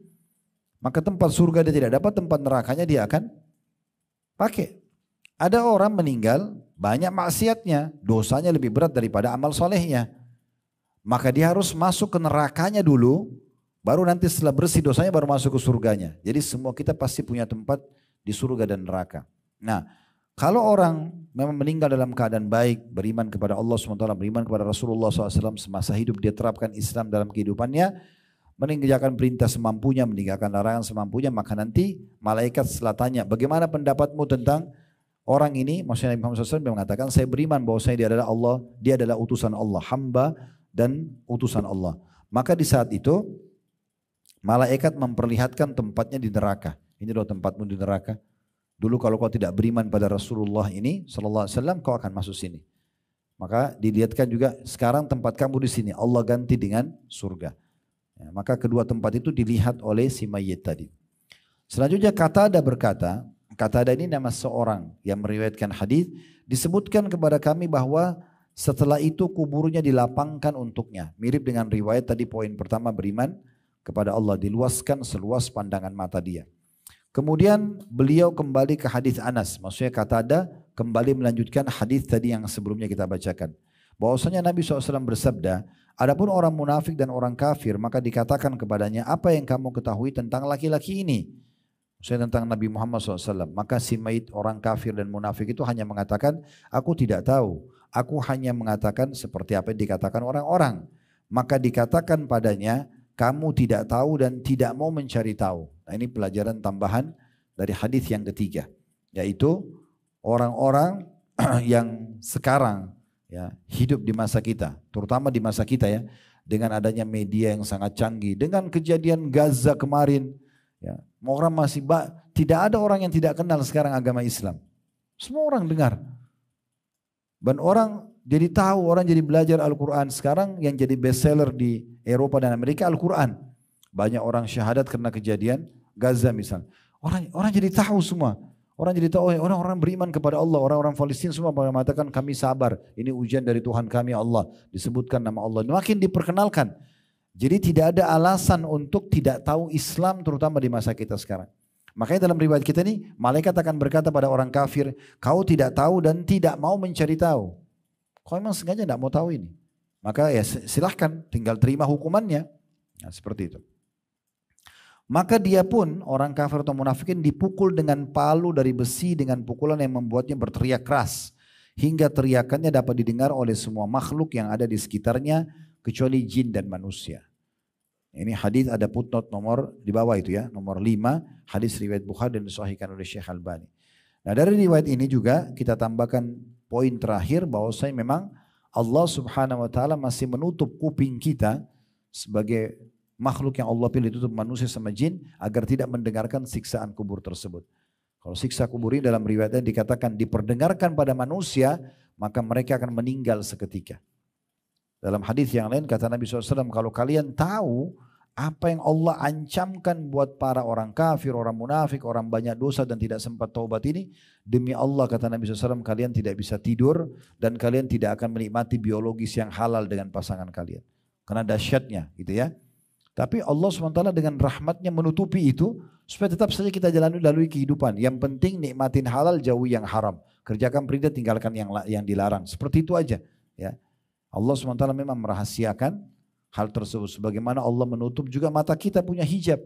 Maka tempat surga dia tidak dapat, tempat nerakanya dia akan pakai. Ada orang meninggal banyak maksiatnya, dosanya lebih berat daripada amal solehnya. Maka dia harus masuk ke nerakanya dulu, baru nanti setelah bersih dosanya baru masuk ke surganya. Jadi semua kita pasti punya tempat di surga dan neraka. Nah, kalau orang memang meninggal dalam keadaan baik, beriman kepada Allah SWT, beriman kepada Rasulullah SAW, semasa hidup dia terapkan Islam dalam kehidupannya, meninggalkan perintah semampunya, meninggalkan larangan semampunya, maka nanti malaikat setelah tanya, bagaimana pendapatmu tentang orang ini? Maksudnya Nabi Muhammad SAW mengatakan, saya beriman bahwa dia adalah Allah, dia adalah utusan Allah, hamba dan utusan Allah. Maka di saat itu malaikat memperlihatkan tempatnya di neraka. Ini loh tempatmu di neraka. Dulu kalau kau tidak beriman pada Rasulullah ini sallallahu alaihi wasallam, kau akan masuk sini. Maka dilihatkan juga sekarang tempat kamu di sini, Allah ganti dengan surga. Ya, maka kedua tempat itu dilihat oleh si mayit tadi. Selanjutnya Qatadah berkata, Qatadah ini nama seorang yang meriwayatkan hadis, disebutkan kepada kami bahwa setelah itu kuburnya dilapangkan untuknya. Mirip dengan riwayat tadi poin pertama, beriman kepada Allah, diluaskan seluas pandangan mata dia. Kemudian beliau kembali ke hadis Anas, maksudnya Qatadah kembali melanjutkan hadis tadi yang sebelumnya kita bacakan. Bahwasanya Nabi SAW bersabda, adapun orang munafik dan orang kafir, maka dikatakan kepadanya, apa yang kamu ketahui tentang laki-laki ini? Maksudnya tentang Nabi Muhammad SAW. Maka si mayit orang kafir dan munafik itu hanya mengatakan, aku tidak tahu. Aku hanya mengatakan seperti apa yang dikatakan orang-orang. Maka dikatakan padanya, kamu tidak tahu dan tidak mau mencari tahu. Nah, ini pelajaran tambahan dari hadis yang ketiga, yaitu orang-orang yang sekarang ya, hidup di masa kita, terutama di masa kita ya, dengan adanya media yang sangat canggih, dengan kejadian Gaza kemarin, ya, orang masih tidak ada orang yang tidak kenal sekarang agama Islam. Semua orang dengar. Dan orang jadi tahu, orang jadi belajar Al-Quran. Sekarang yang jadi bestseller di Eropa dan Amerika Al-Quran. Banyak orang syahadat karena kejadian Gaza misalnya. Orang jadi tahu semua. Orang jadi tahu, orang-orang beriman kepada Allah. Orang-orang Palestina semua mengatakan kami sabar. Ini ujian dari Tuhan kami Allah. Disebutkan nama Allah. Makin diperkenalkan. Jadi tidak ada alasan untuk tidak tahu Islam terutama di masa kita sekarang. Makanya dalam riwayat kita ini, malaikat akan berkata pada orang kafir, kau tidak tahu dan tidak mau mencari tahu. Kau memang sengaja tidak mau tahu ini. Maka ya silahkan, tinggal terima hukumannya. Nah, seperti itu. Maka dia pun, orang kafir atau munafikin, dipukul dengan palu dari besi dengan pukulan yang membuatnya berteriak keras. Hingga teriakannya dapat didengar oleh semua makhluk yang ada di sekitarnya, kecuali jin dan manusia. Ini hadis ada footnote nomor di bawah itu ya, nomor 5, hadis riwayat Bukhari dan disahihkan oleh Syekh Albani. Nah dari riwayat ini juga kita tambahkan poin terakhir bahwasanya memang Allah Subhanahu wa taala masih menutup kuping kita sebagai makhluk yang Allah pilih, tutup manusia sama jin agar tidak mendengarkan siksaan kubur tersebut. Kalau siksa kubur ini dalam riwayatnya dikatakan diperdengarkan pada manusia, maka mereka akan meninggal seketika. Dalam hadis yang lain kata Nabi SAW, kalau kalian tahu apa yang Allah ancamkan buat para orang kafir, orang munafik, orang banyak dosa dan tidak sempat taubat ini, demi Allah kata Nabi SAW, kalian tidak bisa tidur dan kalian tidak akan menikmati biologis yang halal dengan pasangan kalian. Karena dahsyatnya gitu ya. Tapi Allah SWT dengan rahmatnya menutupi itu supaya tetap saja kita lalui kehidupan. Yang penting nikmatin halal, jauhi yang haram. Kerjakan perintah, tinggalkan yang dilarang. Seperti itu aja ya. Allah SWT memang merahasiakan hal tersebut. Sebagaimana Allah menutup juga mata kita punya hijab.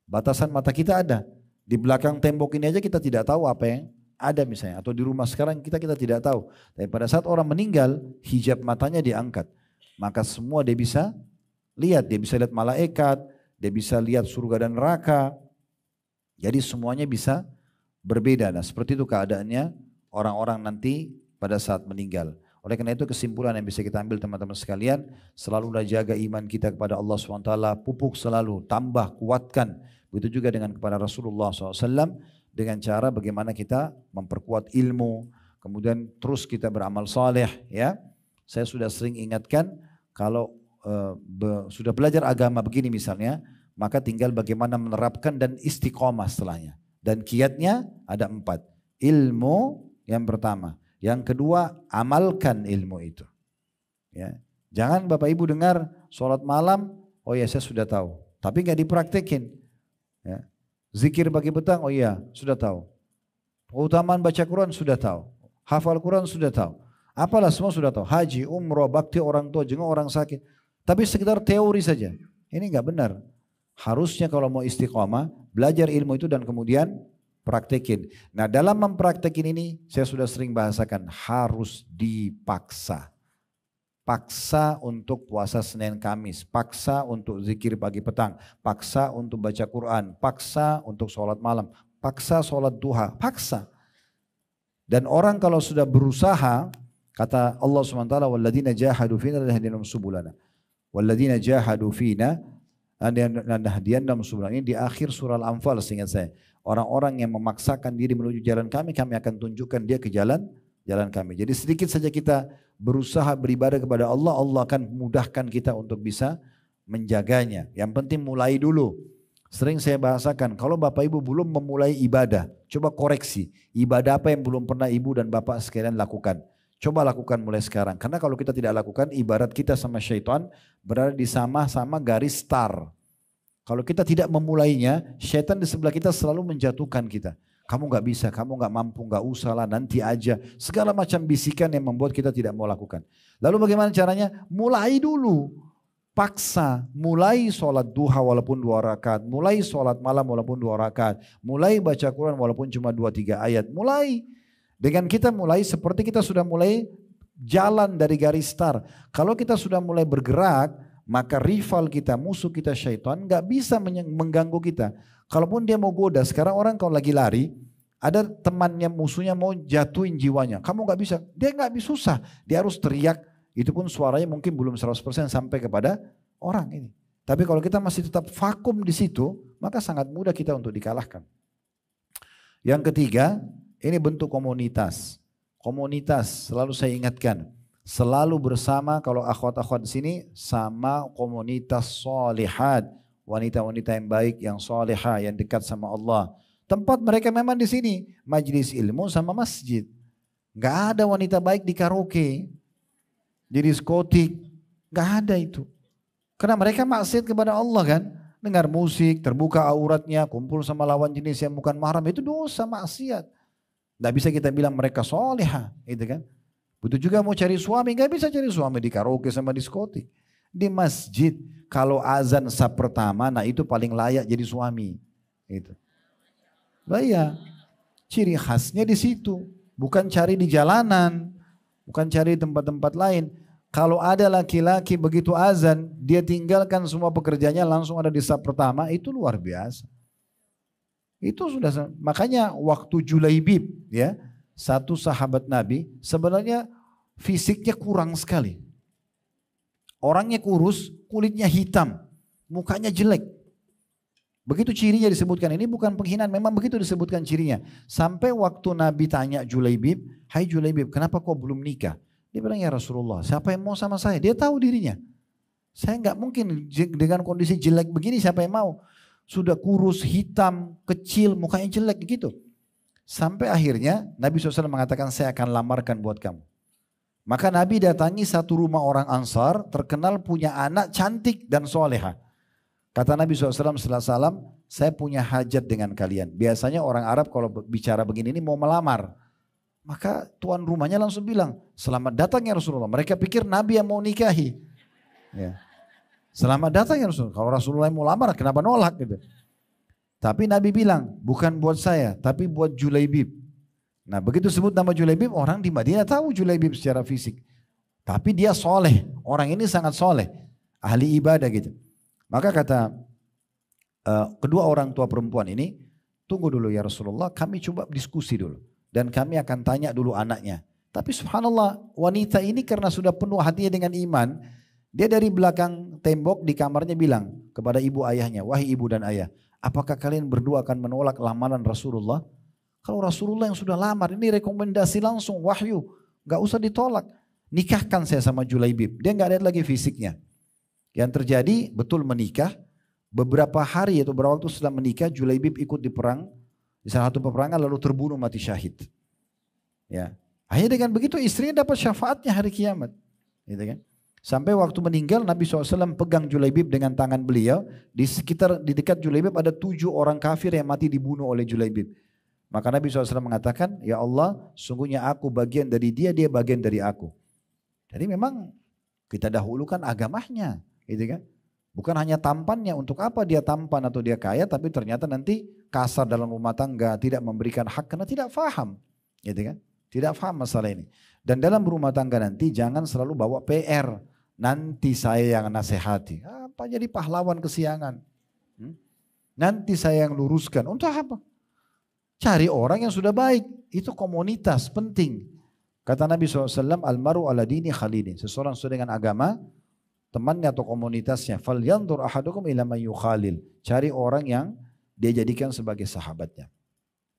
Batasan mata kita ada. Di belakang tembok ini aja kita tidak tahu apa yang ada misalnya. Atau di rumah sekarang kita tidak tahu. Tapi pada saat orang meninggal, hijab matanya diangkat. Maka semua dia bisa lihat. Dia bisa lihat malaikat. Dia bisa lihat surga dan neraka. Jadi semuanya bisa berbeda. Nah seperti itu keadaannya orang-orang nanti pada saat meninggal. Oleh karena itu kesimpulan yang bisa kita ambil teman-teman sekalian, selalulah jaga iman kita kepada Allah SWT, pupuk selalu, tambah, kuatkan. Begitu juga dengan kepada Rasulullah SAW, dengan cara bagaimana kita memperkuat ilmu, kemudian terus kita beramal saleh. Ya, saya sudah sering ingatkan, kalau sudah belajar agama begini misalnya, maka tinggal bagaimana menerapkan dan istiqomah setelahnya. Dan kiatnya ada 4. Ilmu yang pertama. Yang kedua, amalkan ilmu itu. Ya. Jangan Bapak Ibu dengar sholat malam, oh ya saya sudah tahu. Tapi nggak dipraktekin. Ya. Zikir pagi petang, oh iya sudah tahu. Keutamaan baca Quran sudah tahu. Hafal Quran sudah tahu. Apalah semua sudah tahu. Haji, umroh, bakti orang tua, jenguk orang sakit. Tapi sekedar teori saja. Ini nggak benar. Harusnya kalau mau istiqomah, belajar ilmu itu dan kemudian praktekin. Nah dalam mempraktekin ini saya sudah sering bahasakan harus dipaksa. Paksa untuk puasa Senin Kamis, paksa untuk zikir pagi petang, paksa untuk baca Quran, paksa untuk sholat malam, paksa sholat duha, paksa. Dan orang kalau sudah berusaha, kata Allah SWT, walladzina jahadu fina lanahdiyannahum subulana. Walladzina jahadu fina lanahdiyannahum subulana. Ini di akhir surah Al-Anfal seingat saya. Orang-orang yang memaksakan diri menuju jalan kami akan tunjukkan dia ke jalan kami. Jadi sedikit saja kita berusaha beribadah kepada Allah, Allah akan mudahkan kita untuk bisa menjaganya. Yang penting mulai dulu. Sering saya bahasakan, kalau Bapak Ibu belum memulai ibadah, coba koreksi. Ibadah apa yang belum pernah Ibu dan Bapak sekalian lakukan. Coba lakukan mulai sekarang. Karena kalau kita tidak lakukan, ibarat kita sama syaitan berada di sama-sama garis start. Kalau kita tidak memulainya, syaitan di sebelah kita selalu menjatuhkan kita. Kamu gak bisa, kamu gak mampu, gak usah lah, nanti aja. Segala macam bisikan yang membuat kita tidak mau lakukan. Lalu bagaimana caranya? Mulai dulu. Paksa, mulai sholat duha walaupun 2 rakaat. Mulai sholat malam walaupun 2 rakaat. Mulai baca Quran walaupun cuma 2-3 ayat. Mulai. Dengan kita mulai seperti kita sudah mulai jalan dari garis start. Kalau kita sudah mulai bergerak, maka rival kita, musuh kita syaitan gak bisa mengganggu kita. Kalaupun dia mau goda, sekarang orang kalau lagi lari, ada temannya musuhnya mau jatuhin jiwanya. Kamu gak bisa, dia gak bisa, susah. Dia harus teriak, itu pun suaranya mungkin belum 100% sampai kepada orang ini. Tapi kalau kita masih tetap vakum di situ, maka sangat mudah kita untuk dikalahkan. Yang ketiga, ini bentuk komunitas. Komunitas, selalu saya ingatkan. Selalu bersama, kalau akhwat-akhwat di sini, sama komunitas solihat. Wanita-wanita yang baik, yang solehah, yang dekat sama Allah. Tempat mereka memang di sini, majelis ilmu sama masjid. Gak ada wanita baik di karaoke, di diskotik, gak ada itu. Karena mereka maksiat kepada Allah kan, dengar musik, terbuka auratnya, kumpul sama lawan jenis yang bukan mahram, itu dosa maksiat. Gak bisa kita bilang mereka solehah, gitu kan. Begitu juga mau cari suami, gak bisa cari suami di karaoke sama diskotik. Di masjid, kalau azan sab pertama, nah itu paling layak jadi suami. Itu. Nah iya, ciri khasnya di situ. Bukan cari di jalanan, bukan cari di tempat-tempat lain. Kalau ada laki-laki begitu azan, dia tinggalkan semua pekerjaannya langsung ada di sab pertama, itu luar biasa. Itu sudah, makanya waktu Julaibib, ya, satu sahabat Nabi, sebenarnya fisiknya kurang sekali. Orangnya kurus, kulitnya hitam, mukanya jelek. Begitu cirinya disebutkan, ini bukan penghinaan, memang begitu disebutkan cirinya. Sampai waktu Nabi tanya Julaibib, hai Julaibib, kenapa kau belum nikah? Dia bilang, ya Rasulullah, siapa yang mau sama saya? Dia tahu dirinya. Saya nggak mungkin dengan kondisi jelek begini, siapa yang mau? Sudah kurus, hitam, kecil, mukanya jelek gitu. Sampai akhirnya Nabi SAW mengatakan, saya akan lamarkan buat kamu. Maka Nabi datangi satu rumah orang Ansar, terkenal punya anak cantik dan soleha. Kata Nabi SAW setelah salam, saya punya hajat dengan kalian. Biasanya orang Arab kalau bicara begini ini mau melamar. Maka tuan rumahnya langsung bilang, selamat datang ya Rasulullah. Mereka pikir Nabi yang mau nikahi. Ya. Selamat datang ya Rasulullah. Kalau Rasulullah yang mau lamar, kenapa nolak gitu. Tapi Nabi bilang, bukan buat saya, tapi buat Julaibib. Nah begitu sebut nama Julaibib, orang di Madinah tahu Julaibib secara fisik. Tapi dia soleh, orang ini sangat soleh, ahli ibadah gitu. Maka kata kedua orang tua perempuan ini, tunggu dulu ya Rasulullah, kami coba diskusi dulu. Dan kami akan tanya dulu anaknya. Tapi subhanallah, wanita ini karena sudah penuh hatinya dengan iman, dia dari belakang tembok di kamarnya bilang kepada ibu ayahnya, wahai ibu dan ayah, apakah kalian berdua akan menolak lamaran Rasulullah? Kalau Rasulullah yang sudah lamar, ini rekomendasi langsung, wahyu, gak usah ditolak. Nikahkan saya sama Julaibib, dia gak lihat lagi fisiknya. Yang terjadi betul menikah, beberapa hari atau beberapa waktu setelah menikah, Julaibib ikut di perang, di salah satu peperangan lalu terbunuh mati syahid. Ya, akhirnya dengan begitu istrinya dapat syafaatnya hari kiamat. Gitu kan? Sampai waktu meninggal Nabi SAW pegang Julaibib dengan tangan beliau, di dekat Julaibib ada 7 orang kafir yang mati dibunuh oleh Julaibib. Maka Nabi SAW mengatakan, ya Allah, sungguhnya aku bagian dari dia, dia bagian dari aku. Jadi memang kita dahulukan agamanya, gitu kan? Bukan hanya tampannya, untuk apa dia tampan atau dia kaya, tapi ternyata nanti kasar dalam rumah tangga, tidak memberikan hak karena tidak faham, gitu kan? Tidak faham masalah ini. Dan dalam rumah tangga nanti jangan selalu bawa PR. Nanti saya yang nasihati. Apa jadi pahlawan kesiangan? Nanti saya yang luruskan. Untuk apa? Cari orang yang sudah baik. Itu komunitas penting. Kata Nabi SAW, almaru ala dini khalili. Seseorang sesuai dengan agama, temannya atau komunitasnya. Falyanzur ahadukum ila man yukhalil. Cari orang yang dia jadikan sebagai sahabatnya.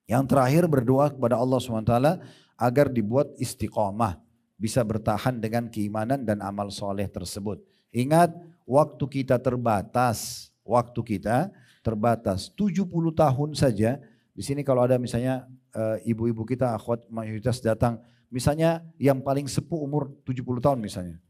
Yang terakhir berdoa kepada Allah SWT agar dibuat istiqamah. Bisa bertahan dengan keimanan dan amal soleh tersebut. Ingat, waktu kita terbatas. Waktu kita terbatas. 70 tahun saja. Di sini kalau ada misalnya ibu-ibu kita, akhwat mayoritas datang. Misalnya yang paling sepuh umur 70 tahun misalnya.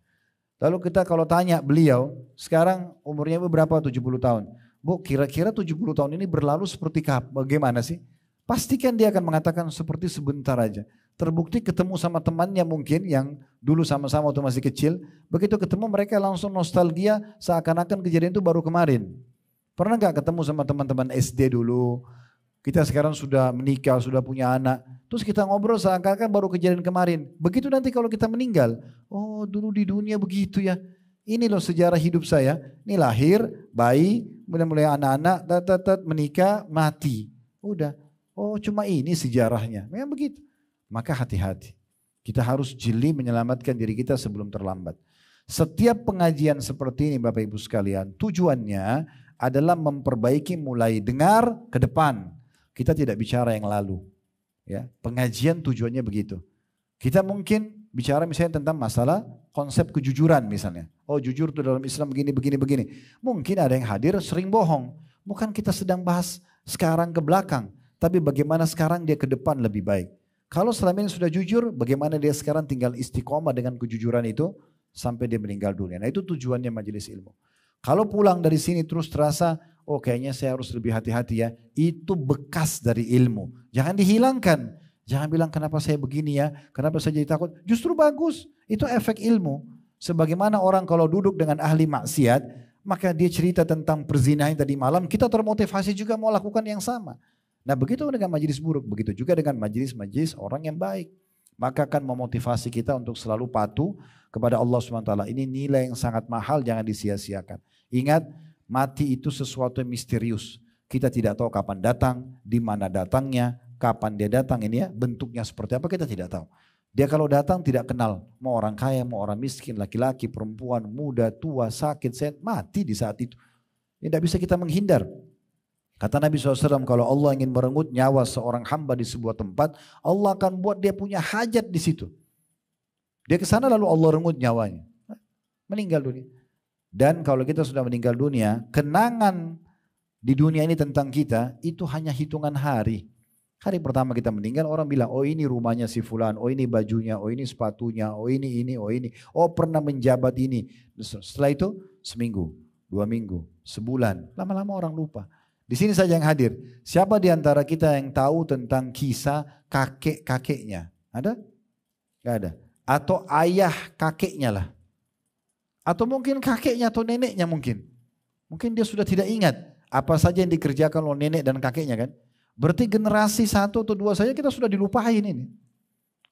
Lalu kita kalau tanya beliau, sekarang umurnya berapa 70 tahun? Bu, kira-kira 70 tahun ini berlalu seperti bagaimana sih? Pastikan dia akan mengatakan seperti sebentar aja. Terbukti ketemu sama temannya mungkin yang dulu sama-sama waktu masih kecil. Begitu ketemu mereka langsung nostalgia seakan-akan kejadian itu baru kemarin. Pernah gak ketemu sama teman-teman SD dulu? Kita sekarang sudah menikah, sudah punya anak. Terus kita ngobrol seakan-akan baru kejadian kemarin. Begitu nanti kalau kita meninggal. Oh dulu di dunia begitu ya. Ini loh sejarah hidup saya. Ini lahir, bayi, mulai anak-anak, menikah, mati. Udah. Oh cuma ini sejarahnya. Memang begitu. Maka hati-hati. Kita harus jeli menyelamatkan diri kita sebelum terlambat. Setiap pengajian seperti ini Bapak Ibu sekalian. Tujuannya adalah memperbaiki mulai dengar ke depan. Kita tidak bicara yang lalu. Ya, pengajian tujuannya begitu. Kita mungkin bicara misalnya tentang masalah konsep kejujuran misalnya. Oh jujur itu dalam Islam begini. Mungkin ada yang hadir sering bohong. Bukan kita sedang bahas sekarang ke belakang. Tapi bagaimana sekarang dia ke depan lebih baik. Kalau selama ini sudah jujur, bagaimana dia sekarang tinggal istiqomah dengan kejujuran itu sampai dia meninggal dunia. Nah itu tujuannya majelis ilmu. Kalau pulang dari sini terus terasa, oh kayaknya saya harus lebih hati-hati ya. Itu bekas dari ilmu. Jangan dihilangkan. Jangan bilang kenapa saya begini ya, kenapa saya jadi takut. Justru bagus. Itu efek ilmu. Sebagaimana orang kalau duduk dengan ahli maksiat, maka dia cerita tentang perzinahan tadi malam, kita termotivasi juga mau lakukan yang sama. Nah begitu dengan majelis buruk, begitu juga dengan majelis-majelis orang yang baik. Maka akan memotivasi kita untuk selalu patuh kepada Allah SWT. Ini nilai yang sangat mahal, jangan disia-siakan. Ingat, mati itu sesuatu yang misterius. Kita tidak tahu kapan datang, di mana datangnya, kapan dia datang ini ya, bentuknya seperti apa kita tidak tahu. Dia kalau datang tidak kenal, mau orang kaya, mau orang miskin, laki-laki, perempuan, muda, tua, sakit, sehat, mati di saat itu. Tidak bisa kita menghindar. Kata Nabi SAW, kalau Allah ingin merenggut nyawa seorang hamba di sebuah tempat, Allah akan buat dia punya hajat di situ. Dia ke sana lalu Allah renggut nyawanya. Meninggal dunia. Dan kalau kita sudah meninggal dunia, kenangan di dunia ini tentang kita itu hanya hitungan hari. Hari pertama kita meninggal orang bilang, oh ini rumahnya si fulan, oh ini bajunya, oh ini sepatunya, oh ini, oh ini. Oh pernah menjabat ini. Setelah itu seminggu, 2 minggu, sebulan. Lama-lama orang lupa. Di sini saja yang hadir. Siapa di antara kita yang tahu tentang kisah kakek-kakeknya? Ada? Gak ada. Atau ayah kakeknya lah. Atau mungkin kakeknya atau neneknya mungkin. Mungkin dia sudah tidak ingat apa saja yang dikerjakan oleh nenek dan kakeknya kan. Berarti generasi 1 atau 2 saja kita sudah dilupain ini.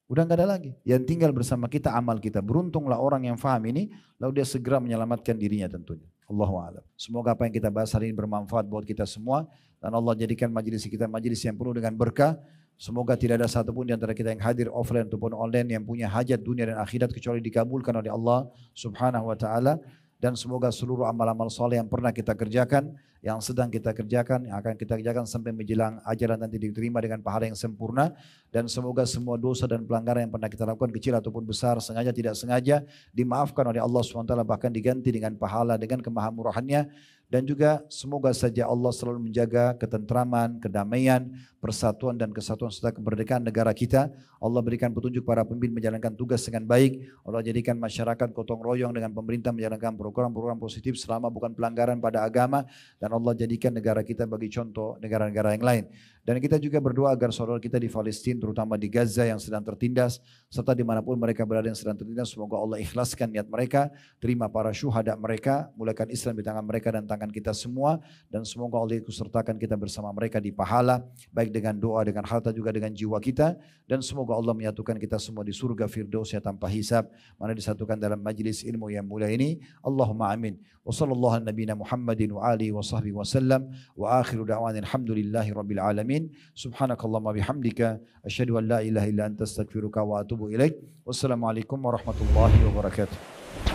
Udah gak ada lagi. Yang tinggal bersama kita amal kita. Beruntunglah orang yang faham ini. Lalu dia segera menyelamatkan dirinya tentunya. Allahu a'lam. Semoga apa yang kita bahas hari ini bermanfaat buat kita semua. Dan Allah jadikan majelis kita majelis yang penuh dengan berkah. Semoga tidak ada satupun di antara kita yang hadir offline ataupun online yang punya hajat dunia dan akhirat kecuali dikabulkan oleh Allah Subhanahu wa taala. Dan semoga seluruh amal-amal soleh yang pernah kita kerjakan, yang sedang kita kerjakan, yang akan kita kerjakan sampai menjelang ajaran nanti diterima dengan pahala yang sempurna. Dan semoga semua dosa dan pelanggaran yang pernah kita lakukan kecil ataupun besar, sengaja tidak sengaja, dimaafkan oleh Allah SWT, bahkan diganti dengan pahala dengan kemahamurahannya. Dan juga semoga saja Allah selalu menjaga ketentraman, kedamaian, persatuan dan kesatuan serta kemerdekaan negara kita. Allah berikan petunjuk para pemimpin menjalankan tugas dengan baik. Allah jadikan masyarakat gotong royong dengan pemerintah menjalankan program-program positif selama bukan pelanggaran pada agama. Dan Allah jadikan negara kita bagi contoh negara-negara yang lain. Dan kita juga berdoa agar saudara kita di Palestina, terutama di Gaza yang sedang tertindas, serta dimanapun mereka berada yang sedang tertindas, semoga Allah ikhlaskan niat mereka, terima para syuhada mereka, mulakan Islam di tangan mereka dan tangan kita semua, dan semoga Allah ikut sertakan kita bersama mereka di pahala, baik dengan doa, dengan harta, juga dengan jiwa kita, dan semoga Allah menyatukan kita semua di surga Firdausnya tanpa hisab, mana disatukan dalam majlis ilmu yang mulia ini. Allahumma amin. Wa sallallahu ala nabiyina Muhammadin wa alihi wa sahbihi wa sallam, wa akhiru da'wana alhamdulillahi rabbil alamin. Subhanakallahumma bihamdika asyhadu an la ilaha illa anta astaghfiruka wa atubu ilaik. Wassalamualaikum warahmatullahi wabarakatuh.